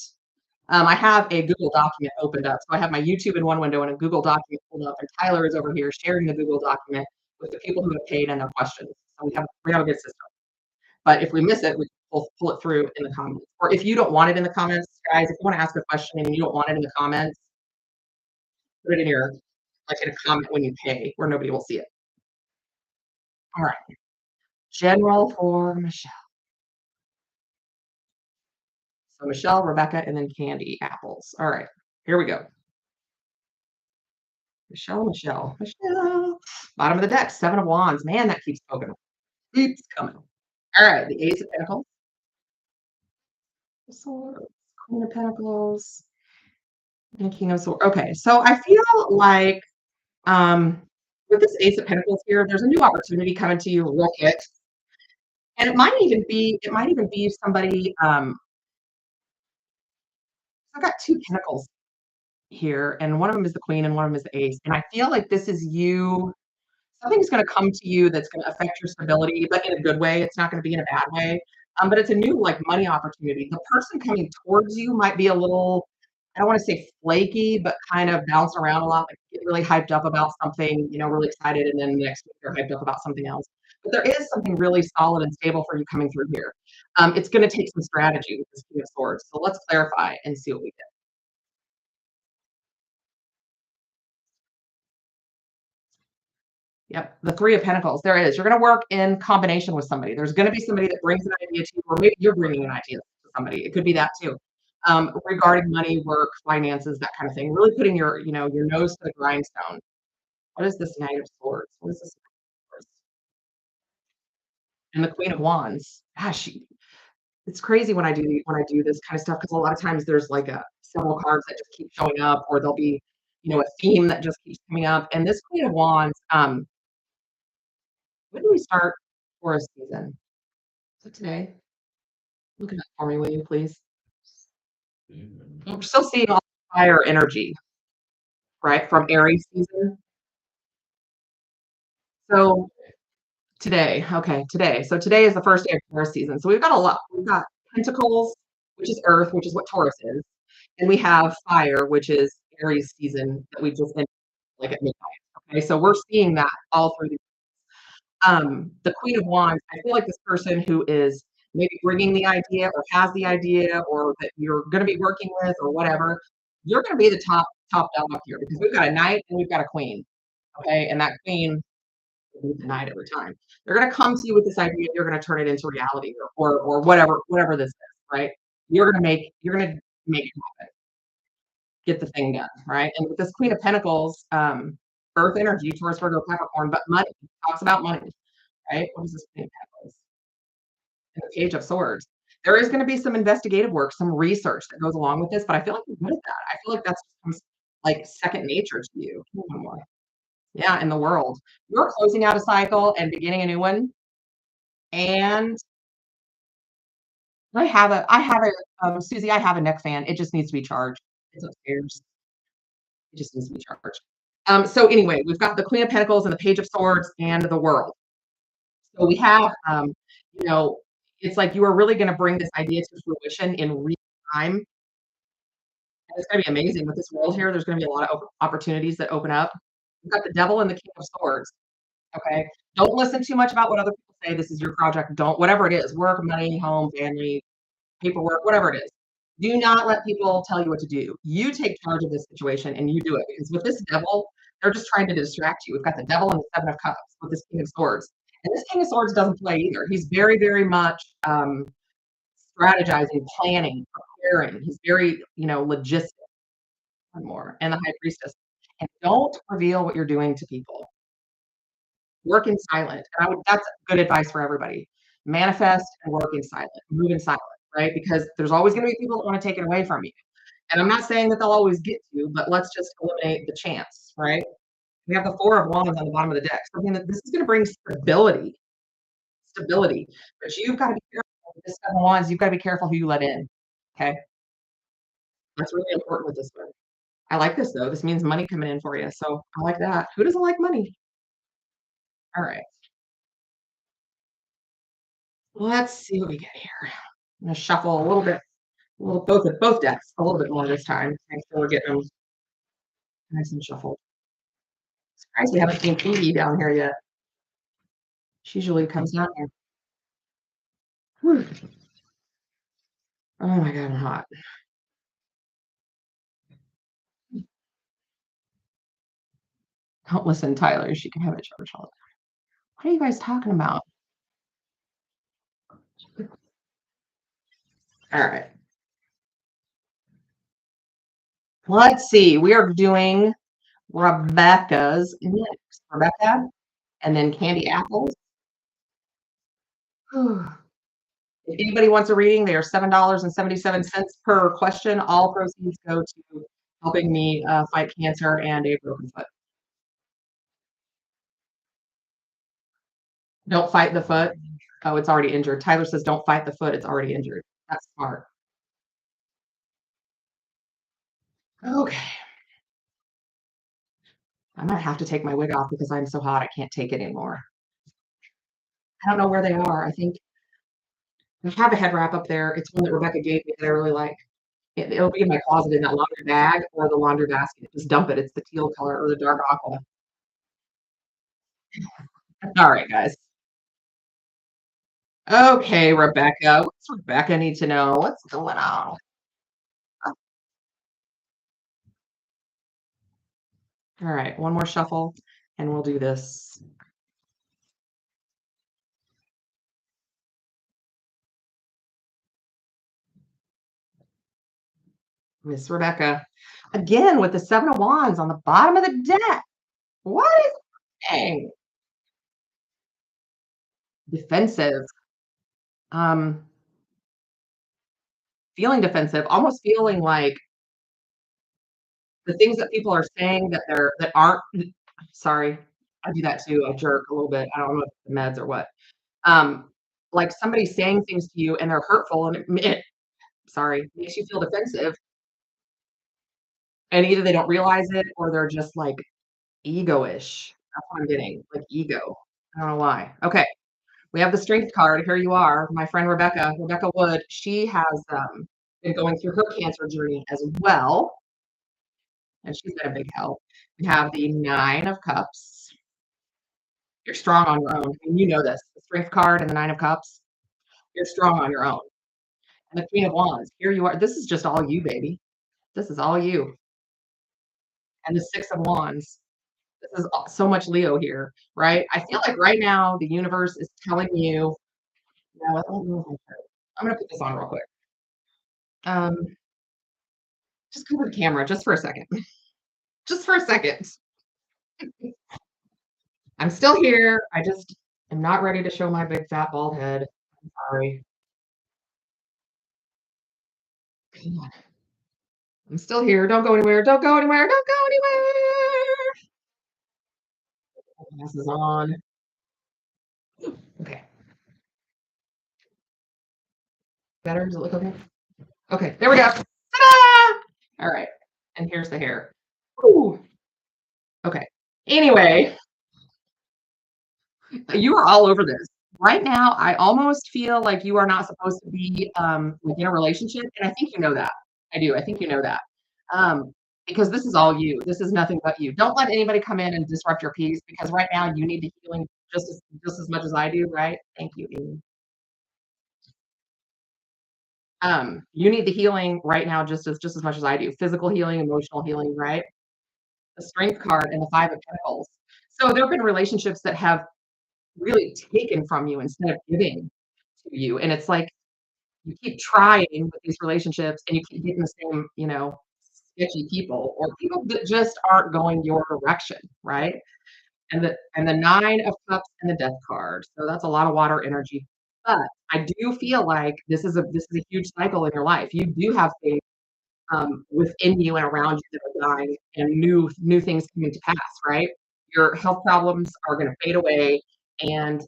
I have a Google document opened up. So I have my YouTube in one window and a Google document pulled up, and Tyler is over here sharing the Google document with the people who have paid and their questions. So we have a good system. But if we miss it, we pull it through in the comments. Or if you don't want it in the comments, guys, if you want to ask a question and you don't want it in the comments, put it in a comment when you pay where nobody will see it. All right. General for Michelle. So Michelle, Rebecca, and then Candy Apples. All right. Here we go. Michelle, Michelle, Michelle. Bottom of the deck, Seven of Wands. Man, that keeps poking. Keeps coming. All right. The Ace of Pentacles. Swords, Queen of Pentacles, and King of Swords. Okay. So I feel like with this Ace of Pentacles here, there's a new opportunity coming to you real quick. And it might even be somebody, I've got two pentacles here, and one of them is the queen and one of them is the ace. And I feel like this is you. Something's going to come to you that's going to affect your stability, but in a good way. It's not going to be in a bad way. But it's a new like money opportunity. The person coming towards you might be a little, I don't want to say flaky, but kind of bounce around a lot, like get really hyped up about something, really excited, and then the next week they're hyped up about something else. But there is something really solid and stable for you coming through here. It's going to take some strategy with this King of Swords. So let's clarify and see what we get. Yep, the Three of Pentacles. There it is. You're going to work in combination with somebody. There's going to be somebody that brings an idea to you, or maybe you're bringing an idea to somebody. It could be that too. Regarding money, work, finances, that kind of thing. Really putting your nose to the grindstone. What is this Knight of Swords? What is this? And the Queen of Wands. Gosh, it's crazy when I do this kind of stuff because a lot of times there's like several cards that just keep showing up, or there'll be a theme that just keeps coming up. And this Queen of Wands, when do we start Taurus season? So today, look at that for me, will you please? We're still seeing all the fire energy, right, from Aries season. So today, okay, today. So today is the first day of Taurus season. So we've got a lot. We've got Pentacles, which is Earth, which is what Taurus is, and we have fire, which is Aries season that we just ended like at midnight. Okay, so we're seeing that all through the Queen of Wands. I feel like this person who is maybe bringing the idea or has the idea or that you're going to be working with or whatever. You're gonna be the top dog here because we've got a knight and we've got a queen, okay? And that queen will be the knight every time. They're gonna come to you with this idea, you're gonna turn it into reality or whatever this is, right? You're gonna make it happen, get the thing done, right? And with this Queen of Pentacles, Earth energy, Taurus, Virgo, Capricorn, but money, talks about money, right? What is this Queen of Pentacles? And the Page of Swords. There is gonna be some investigative work, some research that goes along with this, but I feel like you're good at that. I feel like that's becomes, like, second nature to you. Come on, more. Yeah, in the world. You're closing out a cycle and beginning a new one, and Susie, I have a neck fan. It just needs to be charged. It's upstairs. It just needs to be charged. So anyway, we've got the Queen of Pentacles and the Page of Swords and the World. So we have, you know, it's like you are really gonna bring this idea to fruition in real time, and it's gonna be amazing with this world here. There's gonna be a lot of opportunities that open up. You've got the Devil and the King of Swords. Okay. Don't listen too much about what other people say. This is your project. Don't, whatever it is, work, money, home, family, paperwork, whatever it is. Do not let people tell you what to do. You take charge of this situation and you do it because with this devil, they're just trying to distract you. We've got the devil and the seven of cups with this king of swords. And this king of swords doesn't play either. He's very, very much strategizing, planning, preparing. He's very, logistic and more. And the high priestess. And don't reveal what you're doing to people. Work in silent. And that's good advice for everybody. Manifest and work in silent, move in silent, right? Because there's always going to be people that want to take it away from you. And I'm not saying that they'll always get to you, but let's just eliminate the chance, right? We have the Four of Wands on the bottom of the deck. So I mean, this is going to bring stability. But you've got to be careful with this Seven of Wands. You've got to be careful who you let in. Okay, that's really important with this one. I like this though. This means money coming in for you. So I like that. Who doesn't like money? All right. Let's see what we get here. I'm gonna shuffle a little bit, both decks a little bit more this time. Make sure we're getting them nice and shuffled. Surprised we haven't seen Katie down here yet. She usually comes down here. Whew. Oh my god, I'm hot. Don't listen, Tyler. She can have it charged all the time. What are you guys talking about? All right. Let's see. We are doing Rebecca's next. Rebecca, and then Candy Apples. If anybody wants a reading, they are $7.77 per question. All proceeds go to helping me fight cancer and a broken foot. Don't fight the foot. Oh, it's already injured. Tyler says, don't fight the foot. It's already injured. That's smart. Okay. I might have to take my wig off because I'm so hot. I can't take it anymore. I don't know where they are. I think I have a head wrap up there. It's one that Rebecca gave me that I really like. It'll be in my closet in that laundry bag or the laundry basket. Just dump it. It's the teal color or the dark aqua. All right, guys. Okay, Rebecca. What's Rebecca need to know? What's going on? All right, one more shuffle and we'll do this. Miss Rebecca. Again with the Seven of Wands on the bottom of the deck. What is happening? Defensive. Feeling defensive, almost feeling like the things that people are saying that aren't sorry, I do that too. I jerk a little bit. I don't know if it's the meds or what. Like somebody's saying things to you and they're hurtful and sorry, makes you feel defensive. And either they don't realize it or they're just like ego-ish. That's what I'm getting, like ego. I don't know why. Okay. We have the strength card. Here you are, my friend Rebecca Wood. She has been going through her cancer journey as well, and she's been a big help. We have the Nine of Cups. You're strong on your own. And you know this. The strength card and the Nine of Cups. You're strong on your own. And the Queen of Wands. Here you are. This is just all you, baby. This is all you. And the 6 of Wands. This is so much Leo here, right? I feel like right now the universe is telling you, no, I don't know if I should. I'm gonna put this on real quick. Um, just cover the camera just for a second. Just for a second. I'm still here. I just am not ready to show my big fat bald head. I'm sorry. Come on. I'm still here. Don't go anywhere. Don't go anywhere. Don't go anywhere. Glasses on. Okay. Better? Does it look okay? Okay, there we go. Ta-da! All right. And here's the hair. Ooh. Okay. Anyway, you are all over this. Right now, I almost feel like you are not supposed to be like in a relationship, and I think you know that. I do. I think you know that. Because this is all you. This is nothing but you. Don't let anybody come in and disrupt your peace because right now you need the healing just as much as I do, right? Thank you, Amy. You need the healing right now just as much as I do. Physical healing, emotional healing, right? The Strength card and the Five of Pentacles. So there have been relationships that have really taken from you instead of giving to you. And it's like you keep trying with these relationships and you keep getting the same, sketchy people or people that just aren't going your direction, right? And the Nine of Cups and the Death card. So that's a lot of water energy. But I do feel like this is a huge cycle in your life. You do have things within you and around you that are dying and new things coming to pass, right? Your health problems are going to fade away and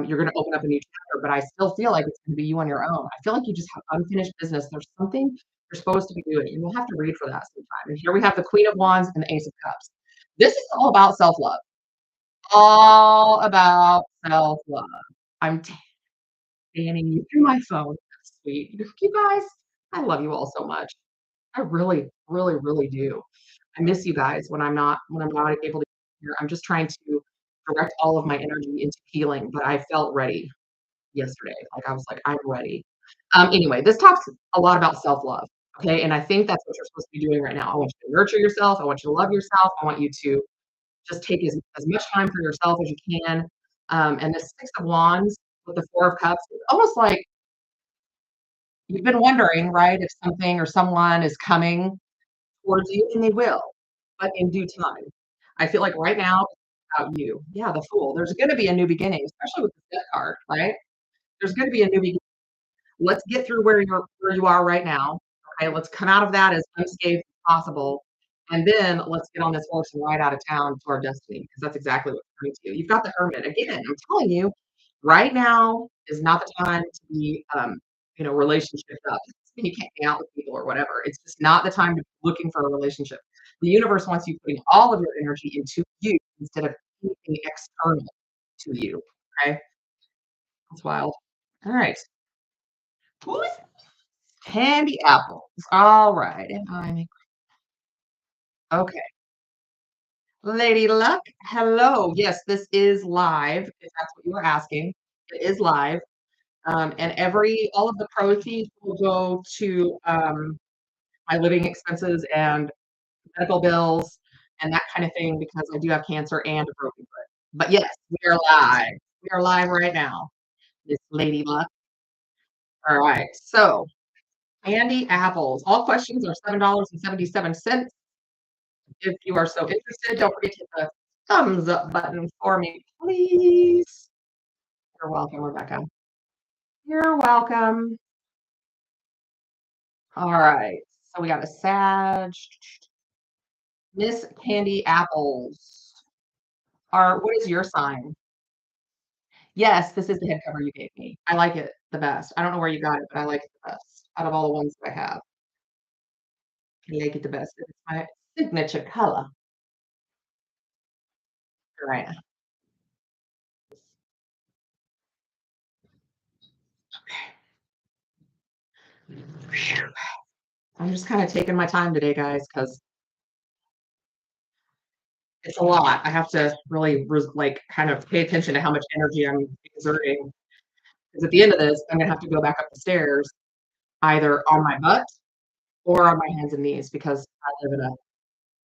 you're going to open up a new chapter. But I still feel like it's going to be you on your own. I feel like you just have unfinished business. There's something you're supposed to be doing, and you'll have to read for that sometime. And here we have the Queen of Wands and the Ace of Cups. This is all about self love. All about self love. I'm scanning you through my phone. That's sweet. You guys, I love you all so much. I really, really, really do. I miss you guys when I'm not able to be here. I'm just trying to direct all of my energy into healing, but I felt ready yesterday. Like I was like, I'm ready. Anyway, this talks a lot about self-love. Okay. And I think that's what you're supposed to be doing right now. I want you to nurture yourself. I want you to love yourself. I want you to just take as much time for yourself as you can. And the Six of Wands with the Four of Cups, it's almost like you've been wondering, right, if something or someone is coming towards you, and they will, but in due time. I feel like right now it's about you. Yeah, the Fool. There's gonna be a new beginning, especially with the Death card, right? There's gonna be a new beginning. Let's get through where you are right now. Okay, let's come out of that as unscathed as possible, and then let's get on this horse and ride out of town to our destiny, because that's exactly what's coming to you. You've got the Hermit. Again, I'm telling you, right now is not the time to be, relationship up. You can't hang out with people or whatever. It's just not the time to be looking for a relationship. The universe wants you putting all of your energy into you instead of anything external to you. Okay, that's wild. All right. Who's Candy apples. All right. And I'm okay. Lady Luck, hello. Yes, this is live, if that's what you were asking. It is live. And all of the proceeds will go to my living expenses and medical bills and that kind of thing because I do have cancer and a broken foot. But yes, we are live. We are live right now. This Lady Luck. All right. So, candy apples. All questions are $7.77. If you are so interested, don't forget to hit the thumbs up button for me, please. You're welcome, Rebecca. You're welcome. All right. So we got a Sag. Miss Candy Apples. What is your sign? Yes, this is the head cover you gave me. I like it the best. I don't know where you got it, but I like it the best out of all the ones that I have. I like it the best. It's my signature color. All right. I'm just kind of taking my time today, guys, because it's a lot. I have to really like kind of pay attention to how much energy I'm exerting. Because at the end of this, I'm gonna have to go back up the stairs, either on my butt or on my hands and knees because I live in a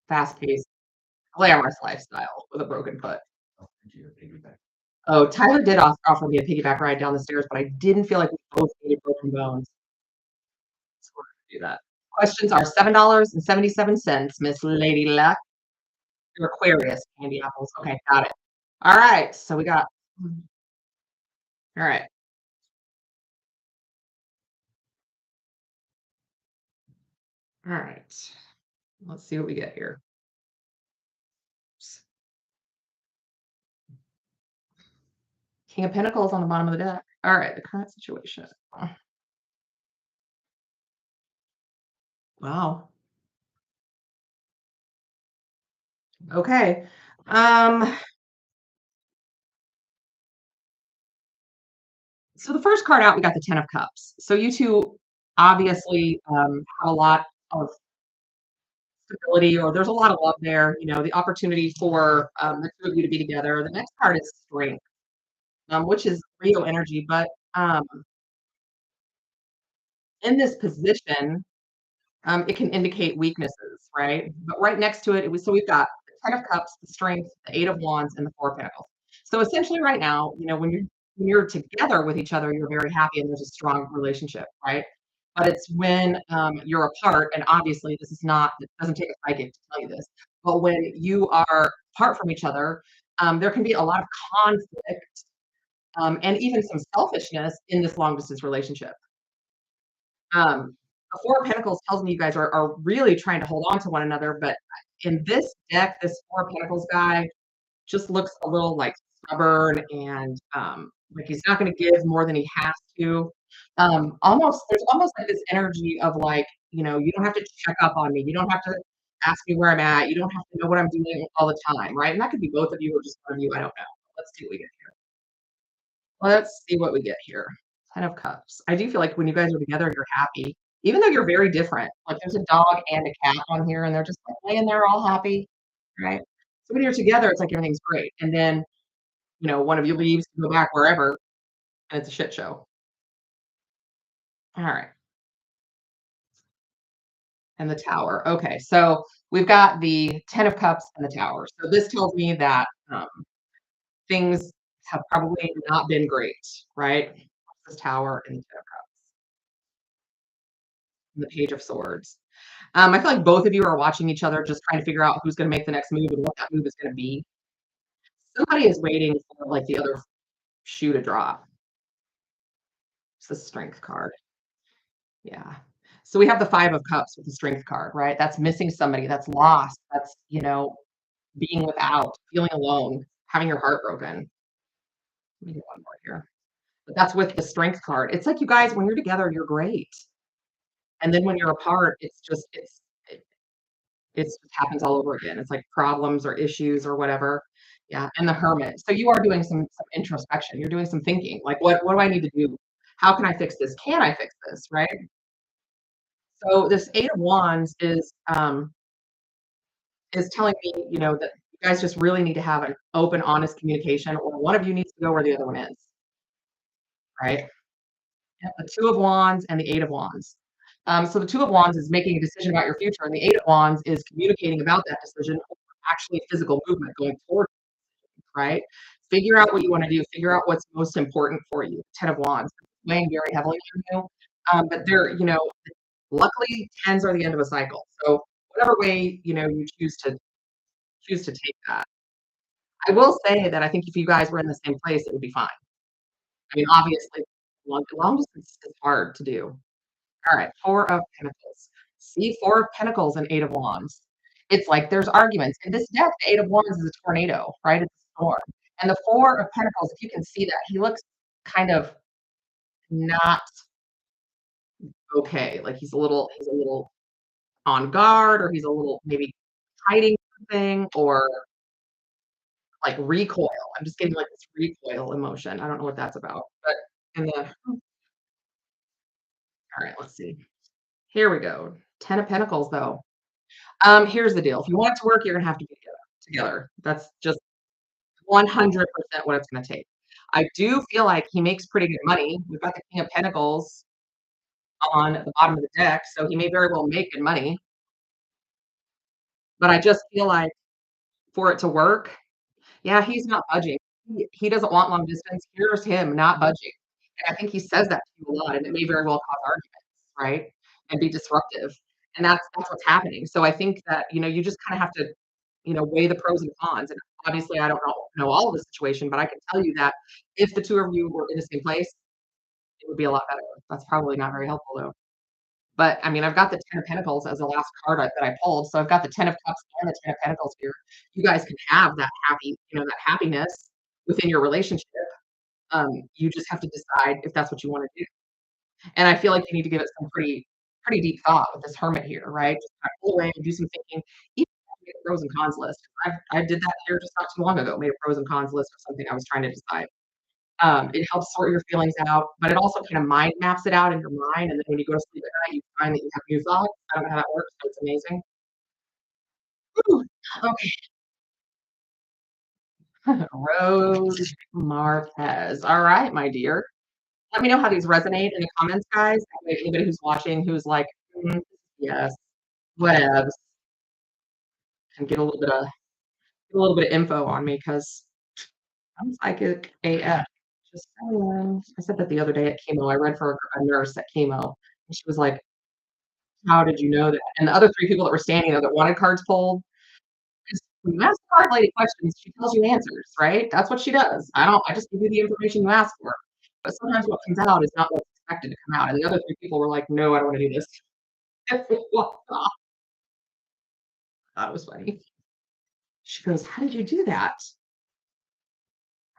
fast-paced, glamorous lifestyle with a broken foot. Oh, Tyler did offer me a piggyback ride down the stairs, but I didn't feel like we both needed broken bones, so we're gonna do that. Questions are $7.77, Miss Lady Luck. You're Aquarius, candy apples. Okay, got it. All right, so we got all right, all right. Let's see what we get here. King of Pentacles on the bottom of the deck. All right, the current situation. Wow. Okay. Um, so the first card out, we got the 10 of Cups. So you two obviously have a lot of stability, or there's a lot of love there. You know, the opportunity for the two of you to be together. The next card is Strength, which is Rio energy, but um, in this position, it can indicate weaknesses, right? But right next to it, it was so we've got the 10 of Cups, the Strength, the Eight of Wands, and the Four of Pentacles. So essentially, right now, you know, when you're together with each other, you're very happy and there's a strong relationship, right? But it's when you're apart, and obviously, this is not it doesn't take a psychic to tell you this, but when you are apart from each other, there can be a lot of conflict and even some selfishness in this long distance relationship. The Four of Pentacles tells me you guys are really trying to hold on to one another, but in this deck, this Four of Pentacles guy just looks a little like stubborn and like he's not going to give more than he has to. Almost there's almost like this energy of like, you know, you don't have to check up on me. You don't have to ask me where I'm at. You don't have to know what I'm doing all the time, right? And that could be both of you or just one of you. I don't know. Let's see what we get here. Let's see what we get here. 10 of Cups. I do feel like when you guys are together, you're happy, even though you're very different. Like there's a dog and a cat on here, and they're just like laying there all happy, right? So when you're together, it's like everything's great. And then, you know, one of you leaves to go back wherever, and it's a shit show. All right. And the Tower. Okay. So we've got the 10 of Cups and the Tower. So this tells me that things have probably not been great, right? This Tower and the 10 of Cups and the Page of Swords. I feel like both of you are watching each other, just trying to figure out who's going to make the next move and what that move is going to be. Somebody is waiting for like the other shoe to drop. It's the Strength card. Yeah. So we have the 5 of Cups with the Strength card, right? That's missing somebody. That's lost. That's, you know, being without, feeling alone, having your heart broken. Let me get one more here. But that's with the Strength card. It's like you guys, when you're together, you're great. And then when you're apart, it just happens all over again. It's like problems or issues or whatever. Yeah, and the Hermit. So you are doing some introspection. You're doing some thinking. Like, what do I need to do? How can I fix this? Can I fix this? Right. So this Eight of Wands is telling me, you know, that you guys just really need to have an open, honest communication, or one of you needs to go where the other one is. Right. Yeah, the Two of Wands and the Eight of Wands. So the Two of Wands is making a decision about your future, and the Eight of Wands is communicating about that decision, or actually physical movement going forward, right? Figure out what you want to do. Figure out what's most important for you. Ten of Wands weighing very heavily on you, but they're, you know, luckily tens are the end of a cycle. So whatever way you know you choose to take that. I will say that I think if you guys were in the same place, it would be fine. I mean, obviously, long distance is hard to do. All right, Four of Pentacles. See, Four of Pentacles and Eight of Wands. It's like there's arguments. In this deck, the Eight of Wands is a tornado, right? It's a storm. And the Four of Pentacles, if you can see that, he looks kind of not okay. Like he's a little on guard, or he's a little maybe hiding something, or like recoil. I'm just getting like this recoil emotion. I don't know what that's about. But and then all right, let's see. Here we go. Ten of Pentacles, though. Here's the deal. If you want it to work, you're gonna have to be together. That's just 100% what it's gonna take. I do feel like he makes pretty good money. We've got the King of Pentacles. on the bottom of the deck, so he may very well make good money, but I just feel like for it to work, yeah, he's not budging. He doesn't want long distance. Here's him not budging, and I think he says that to you a lot, and it may very well cause arguments, right, and be disruptive, and that's what's happening. So I think that, you just kinda have to, weigh the pros and cons, and obviously, I don't know all of the situation, but I can tell you that if the 2 of you were in the same place, it would be a lot better. That's probably not very helpful, though. But, I mean, I've got the 10 of Pentacles as the last card that I pulled, so I've got the 10 of Cups and the 10 of Pentacles here. You guys can have that that happiness within your relationship. You just have to decide if that's what you wanna do. And I feel like you need to give it some pretty deep thought with this Hermit here, right? Just kinda pull away and do some thinking. Even make a pros and cons list. I did that here just not too long ago, made a pros and cons list of something I was trying to decide. It helps sort your feelings out, but it also kinda mind maps it out in your mind, and then when you go to sleep at night, you find that you have new thoughts. I don't know how that works, but it's amazing. Whew, okay. Rose Marquez. Alright, my dear. Let me know how these resonate in the comments, guys. That way anybody who's watching who's like, yes, whatevs, can get a little bit of info on me because 'cause I'm psychic AF. Just saying. I said that the other day at chemo. I read for a nurse at chemo, and she was like, "How did you know that?" And the other 3 people that were standing there that wanted cards pulled, 'cause when you ask the card lady questions, she tells you answers, right? That's what she does. I just give you the information you ask for. But sometimes what comes out is not what's expected to come out, and the other 3 people were like, "No, I don't wanna do this." Walked off. I thought it was funny. She goes, "How did you do that?"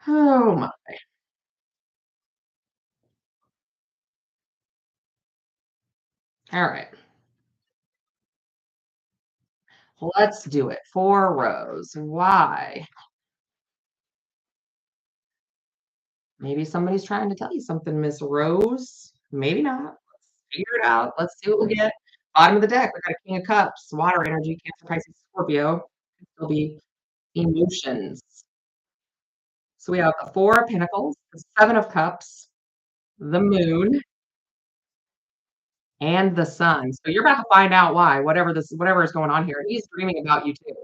Oh my. Alright, let's do it. 4 rows. Why? Maybe somebody's trying to tell you something, Miss Rose. Maybe not. Let's figure it out. Let's see what we get. Bottom of the deck, we got a King of Cups, water energy, Cancer, Pisces, Scorpio. Could still be emotions. So we have the 4 of Pentacles, the 7 of Cups, the Moon, and the Sun. So you're about to find out why, whatever is going on here. He's dreaming about you too.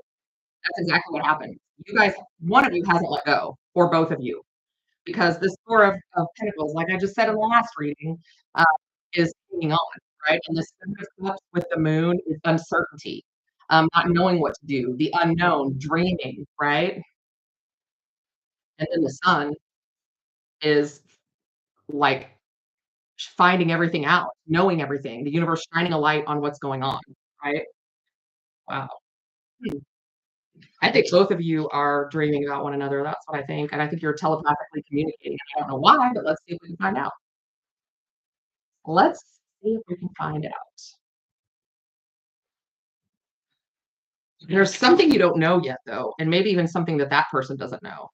That's exactly what happened. You guys, one of you hasn't let go, or both of you. Because this Four of Pentacles, like I just said in the last reading, uh, is hanging on, right? And the Seven of Cups with the Moon is uncertainty, not knowing what to do, the unknown, dreaming, right? And then the Sun is like finding everything out, knowing everything, the universe shining a light on what's going on, right? Wow. Hmm. I think both of you are dreaming about one another. That's what I think. And I think you're telepathically communicating. I don't know why, but let's see if we can find out. Let's see if we can find out. There's something you don't know yet, though, and maybe even something that that person doesn't know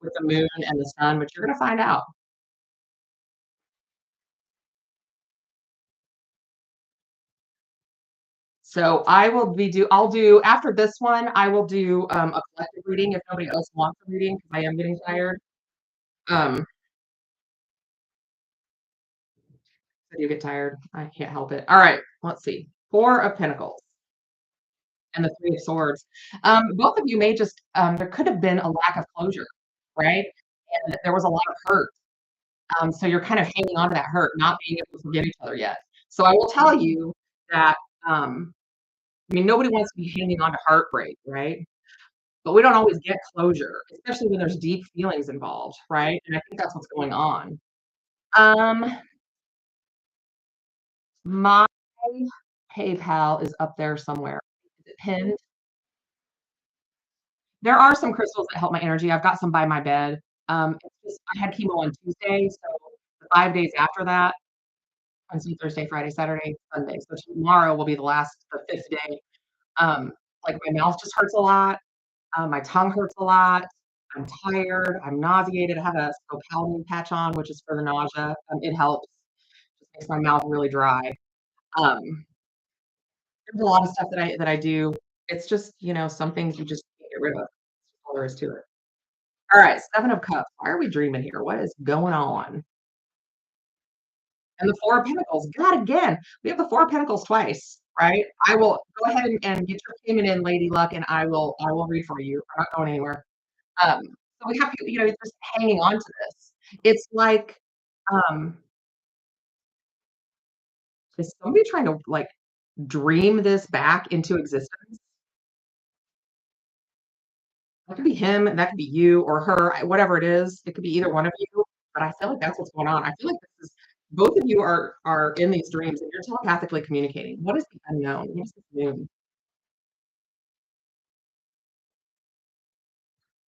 with the moon and the sun, but you're gonna find out. So I'll do after this one, I will do, a collective reading if nobody else wants a reading because I am getting tired. Um, so you get tired. I can't help it. All right, let's see. 4 of Pentacles and the 3 of Swords. Both of you may just, there could have been a lack of closure, right? And there was a lot of hurt. So you're kind of hanging on to that hurt, not being able to forgive each other yet. So I will tell you that, I mean, nobody wants to be hanging on to heartbreak, right? But we don't always get closure, especially when there's deep feelings involved, right? And I think that's what's going on. Um, my PayPal is up there somewhere. Is it pinned? There are some crystals that help my energy. I've got some by my bed. It's just I had chemo on Tuesday, so the 5 days after that, Wednesday, Thursday, Friday, Saturday, Sunday. So tomorrow will be the 5th day. Like my mouth just hurts a lot. My tongue hurts a lot. I'm tired. I'm nauseated. I have a scopolamine patch on, which is for the nausea. It helps. Just makes my mouth really dry. Um, there's a lot of stuff that I do. It's just, some things you just can't get rid of. That's all there is to it. All right, 7 of Cups. Why are we dreaming here? What is going on? And the 4 of Pentacles, God, again, we have the 4 of Pentacles twice, right? I will go ahead and get your payment in, Lady Luck, and I will read for you. I'm not going anywhere. Um, so we have to, just hanging on to this. It's like, um, is somebody trying to, like, dream this back into existence? That could be him, that could be you or her, whatever it is. It could be either one of you, but I feel like that's what's going on. I feel like this is both of you are in these dreams and you're telepathically communicating. What is the unknown? What is this moon?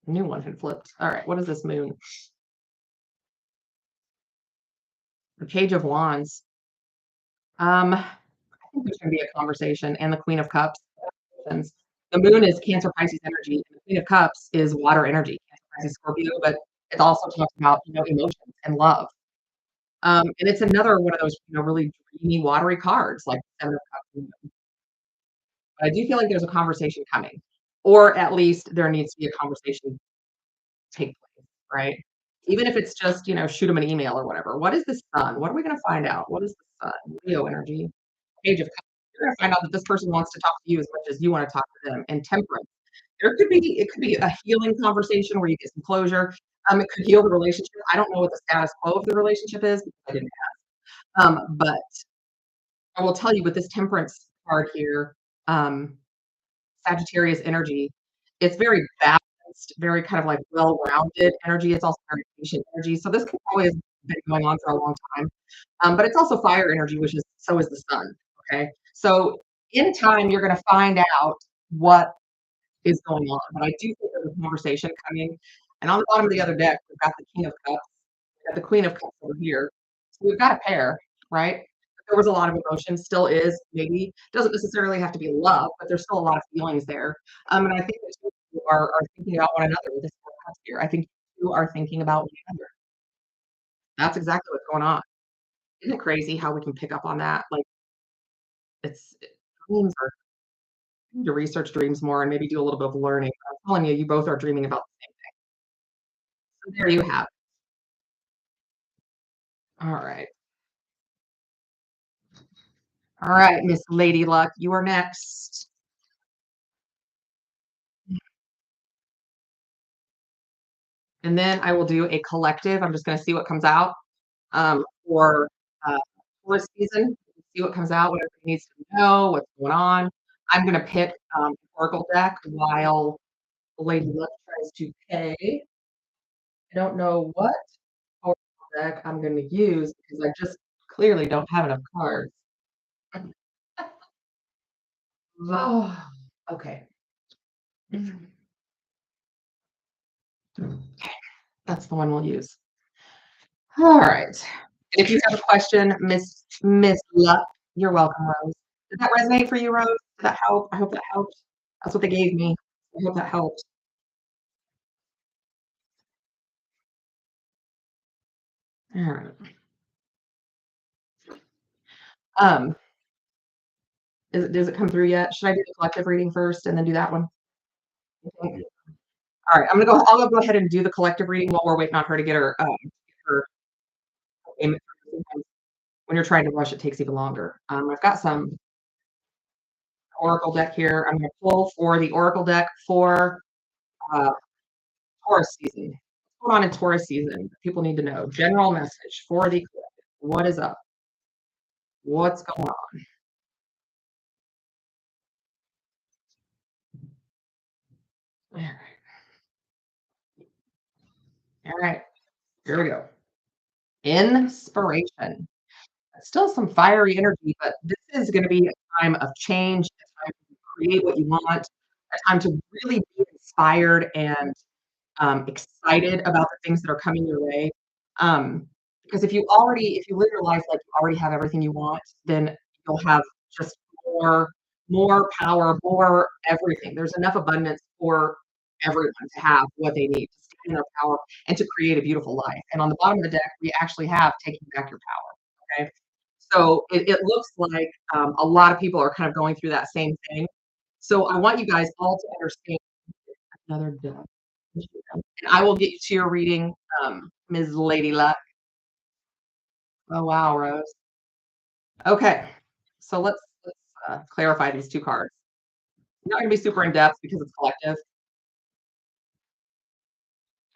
New one had flipped. All right, what is this moon? The Page of Wands. I think there's gonna be a conversation and the Queen of Cups. The moon is Cancer Pisces energy, and the Queen of Cups is water energy, Cancer Pisces Scorpio, but it also talks about, emotions and love. And it's another one of those, really dreamy, watery cards like Seven of Cups. But I do feel like there's a conversation coming, or at least there needs to be a conversation take place, right? Even if it's just, shoot them an email or whatever. What is the sun? What are we gonna find out? What is the sun? Leo energy, Page of Cups. You're gonna find out that this person wants to talk to you as much as you wanna talk to them. And Temperance. It could be a healing conversation where you get some closure. It could heal the relationship. I don't know what the status quo of the relationship is because I didn't but I will tell you with this Temperance card here, um, Sagittarius energy, it's very balanced, very kind of like well-rounded energy. It's also very patient energy. So this could probably have been going on for a long time. But it's also fire energy, which is so is the sun. Okay. So in time, you're going to find out what is going on. But I do think there's a conversation coming. And on the bottom of the other deck, we've got the King of Cups, we've got the Queen of Cups over here. So we've got a pair, right? There was a lot of emotion, still is, maybe. Doesn't necessarily have to be love, but there's still a lot of feelings there. And I think the two of you are thinking about one another with this Four of Cups here. I think you are thinking about one another. That's exactly what's going on. Isn't it crazy how we can pick up on that? Like, dreams are I need to research dreams more and maybe do a little bit of learning. I'm telling you, you both are dreaming about the same thing. So there you have it. All right. All right, Miss Lady Luck, you are next. And then I will do a collective. I'm just gonna see what comes out, for, Taurus season, see what comes out, what everybody needs to know, what's going on. I'm gonna pick, Oracle deck while Lady Luck tries to pay. I don't know what Oracle deck I'm gonna use because I just clearly don't have enough cards. Oh, okay. That's the one we'll use. All right. If you have a question, Miss Luck, you're welcome, Rose. Did that resonate for you, Rose? Did that help? I hope that helped. That's what they gave me. I hope that helped. All right. Um, does it come through yet? Should I do the collective reading first and then do that one? Okay. All right. I'll go ahead and do the collective reading while we're waiting on her to get her payment. When you're trying to rush, it takes even longer. I've got some Oracle deck here. I'm going to pull for the Oracle deck for uh, Taurus season. What's going on in Taurus season? People need to know. General message for the collective. What is up? What's going on? All right. All right. Here we go. Inspiration. Still some fiery energy, but this is going to be a time of change, a time to create what you want, a time to really be inspired and excited about the things that are coming your way. Because if you live your life like you already have everything you want, then you'll have just more, more power, more everything. There's enough abundance for everyone to have what they need to stand in their power and to create a beautiful life. And on the bottom of the deck, we actually have taking back your power. Okay. So it looks like a lot of people are kind of going through that same thing. So I want you guys all to understand another deck. And I will get you to your reading, Ms. Lady Luck. Oh, wow, Rose. Okay. So let's clarify these 2 cards. I'm not gonna be super in depth because it's collective.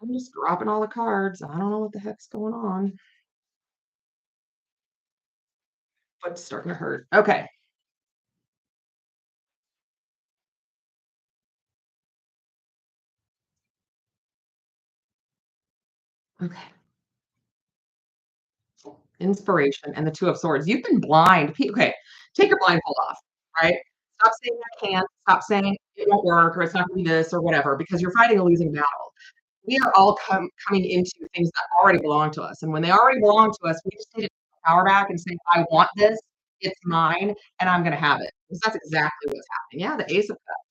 I'm just dropping all the cards. I don't know what the heck's going on, but it's starting to hurt. Okay. Okay. Inspiration and the 2 of swords. You've been blind. Okay, take your blindfold off, right? Stop saying I can't. Stop saying it won't work or it's not gonna be this or whatever because you're fighting a losing battle. We are all coming into things that already belong to us. And when they already belong to us, we just need to take the power back and say, I want this, it's mine, and I'm gonna have it. Because that's exactly what's happening. Yeah, the Ace of Cups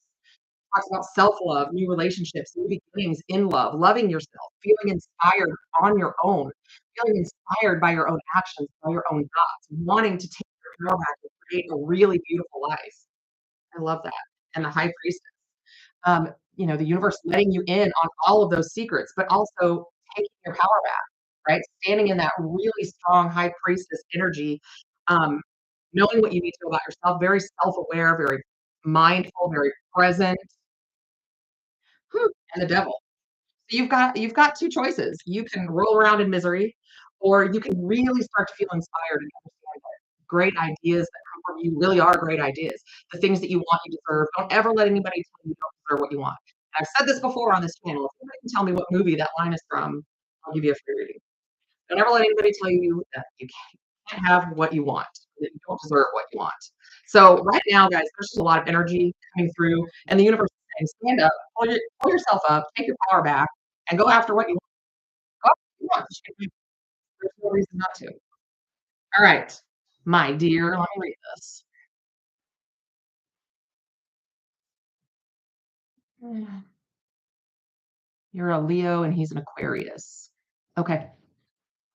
talks about self-love, new relationships, new beginnings in love, loving yourself, feeling inspired on your own, feeling inspired by your own actions, by your own thoughts, wanting to take your power back and create a really beautiful life. I love that. And the High Priestess, the universe letting you in on all of those secrets, but also taking your power back, right? Standing in that really strong High Priestess energy, um, knowing what you need to know about yourself, very self-aware, very mindful, very present. Whew, and the devil. So you've got 2 choices. You can roll around in misery, or you can really start to feel inspired and understand that great ideas that come from you really are great ideas. The things that you want, you deserve. Don't ever let anybody tell you you don't deserve what you want. I've said this before on this channel. If anybody can tell me what movie that line is from, I'll give you a free reading. Don't ever let anybody tell you that you can't have what you want, that you don't deserve what you want. So right now, guys, there's just a lot of energy coming through, and the universe is saying, stand up, pull yourself up, take your power back, and go after what you want. Go after what you want. There's no reason not to. All right, my dear, let me read this. You're a Leo and he's an Aquarius. Okay.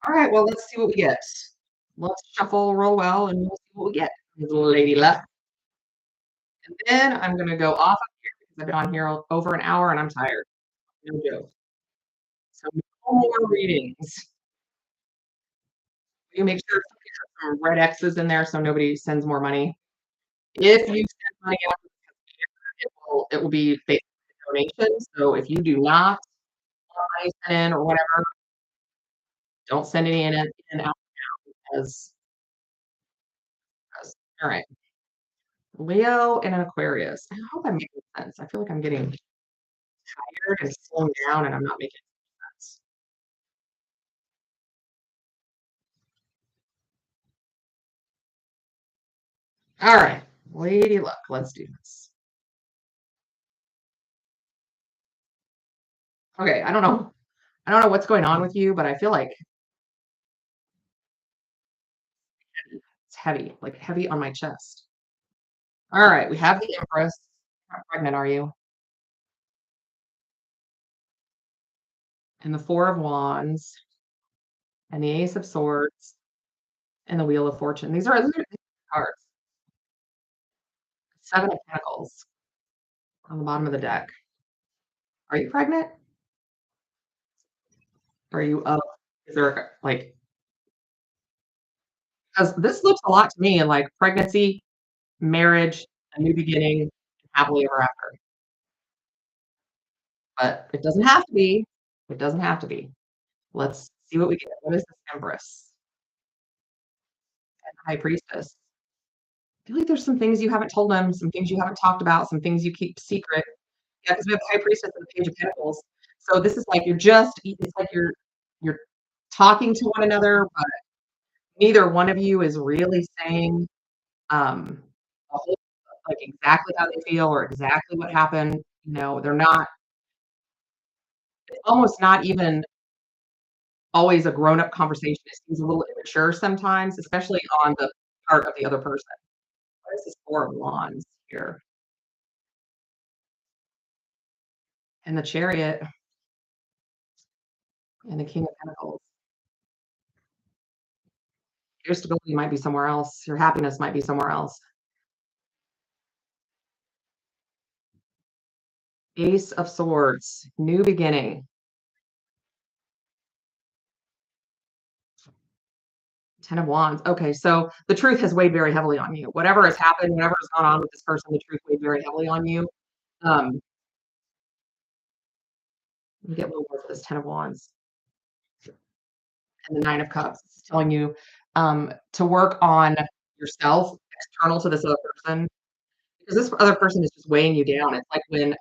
All right, well, let's see what we get. Let's shuffle real well and we'll see what we get. Lady luck. And then I'm gonna go off of here because I've been on here over an hour and I'm tired. No joke. So no more readings. You make sure to put some red X's in there so nobody sends more money. If you send money out, it will be based on donation. So if you do not want money sent in or whatever, don't send any in out as all right. Leo and an Aquarius. I hope I'm making sense. I feel like I'm getting tired and slowing down and I'm not making sense. All right. Lady luck. Let's do this. Okay, I don't know what's going on with you, but I feel like it's heavy, like heavy on my chest. All right, we have the Empress. How pregnant are you? And the Four of Wands, and the Ace of Swords, and the Wheel of Fortune. These are cards. Seven of Pentacles on the bottom of the deck. Are you pregnant? Are you is there like because this looks a lot to me like pregnancy, marriage, a new beginning, happily ever after. But it doesn't have to be. It doesn't have to be. Let's see what we get. What is this Empress and High Priestess? I feel like there's some things you haven't told them, some things you haven't talked about, some things you keep secret. Yeah, because we have the High Priestess and the Page of Pentacles. So this is like it's like you're talking to one another, but neither one of you is really saying a whole like exactly how they feel or exactly what happened. They're not it's almost not even always a grown-up conversation. It seems a little immature sometimes, especially on the part of the other person. What is this Four of Wands here? And the Chariot and the King of Pentacles. Your stability might be somewhere else. Your happiness might be somewhere else. Ace of Swords, new beginning. 10 of Wands. Okay, so the truth has weighed very heavily on you. Whatever has happened, whatever has gone on with this person, the truth weighed very heavily on you. Um, Let me get a little more for this 10 of Wands and the 9 of Cups. It's telling you to work on yourself external to this other person because this other person is just weighing you down. It's like when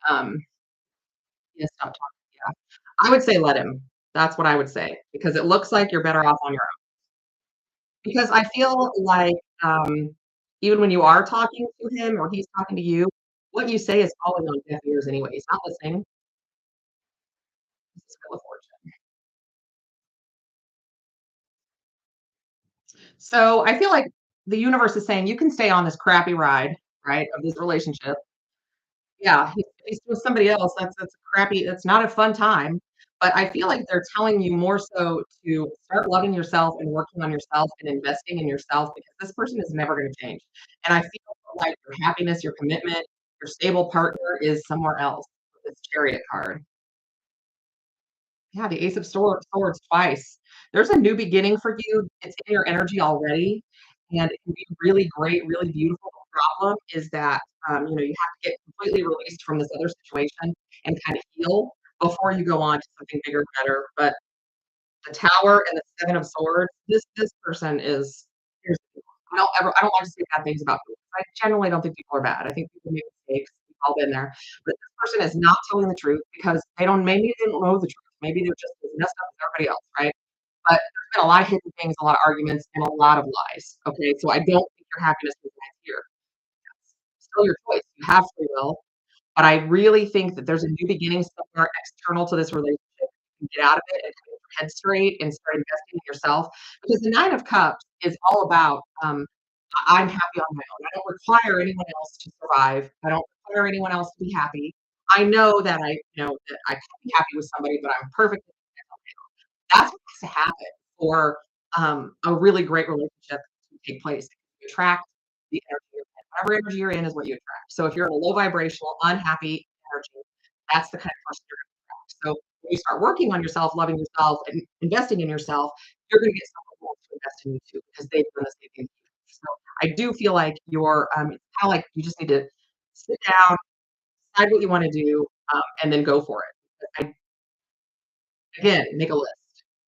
yeah, stop talking. Yeah. I would say let him. That's what I would say because it looks like you're better off on your own. Because I feel like even when you are talking to him or he's talking to you, what you say is falling on deaf ears anyway. He's not listening. This is Wheel of Fortune. So I feel like the universe is saying you can stay on this crappy ride, right, of this relationship. Yeah, he's with somebody else. That's a crappy. That's not a fun time. But I feel like they're telling you more so to start loving yourself and working on yourself and investing in yourself because this person is never going to change. And I feel like your happiness, your commitment, your stable partner is somewhere else. With this Chariot card. Yeah, the Ace of Swords twice. There's a new beginning for you. It's in your energy already, and it can be really great, really beautiful. The problem is that, you have to get completely released from this other situation and kind of heal before you go on to something bigger, better. But the Tower and the Seven of Swords, this person is here's the deal. I don't like to say bad things about people. I generally don't think people are bad. I think people make mistakes. We've all been there. But this person is not telling the truth because maybe they didn't know the truth. Maybe they're just as messed up as everybody else, right? But there's been a lot of hidden things, a lot of arguments, and a lot of lies. Okay. So I don't think your happiness resides here. It's still your choice. You have free will. But I really think that there's a new beginning somewhere external to this relationship. You can get out of it and kind of get your head straight and start investing in yourself. Because the Nine of Cups is all about I'm happy on my own. I don't require anyone else to survive. I don't require anyone else to be happy. I know that I can be happy with somebody, but I'm perfectly that's what has to happen for a really great relationship to take place. You attract the energy you're in. Whatever energy you're in is what you attract. So if you're in a low vibrational, unhappy energy, that's the kind of person you're going to attract. So when you start working on yourself, loving yourself, and investing in yourself, you're going to get someone who wants to invest in you too because they've done the same thing. So I do feel like it's kind of like you just need to sit down, decide what you want to do, and then go for it. Again, make a list,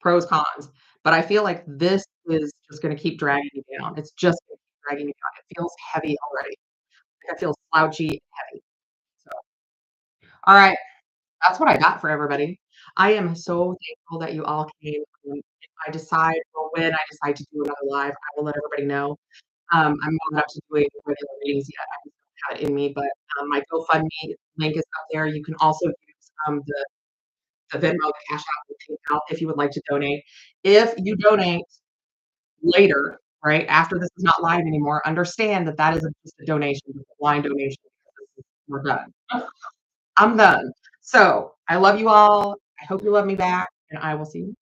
pros, cons, but I feel like this is just gonna keep dragging you down. It's just gonna keep dragging you down. It feels heavy already. Like, I feel slouchy and heavy. So, all right, that's what I got for everybody. I am so thankful that you all came. If I decide or when I decide to do another live, I will let everybody know. I'm not up to doing regular readings yet. I just don't have it in me, but, my GoFundMe link is up there. You can also use, the Venmo, the Cash App, the PayPal if you would like to donate. If you donate later, right, after this is not live anymore, understand that that is just a donation, just a blind donation because we're done. I'm done. So I love you all. I hope you love me back, and I will see you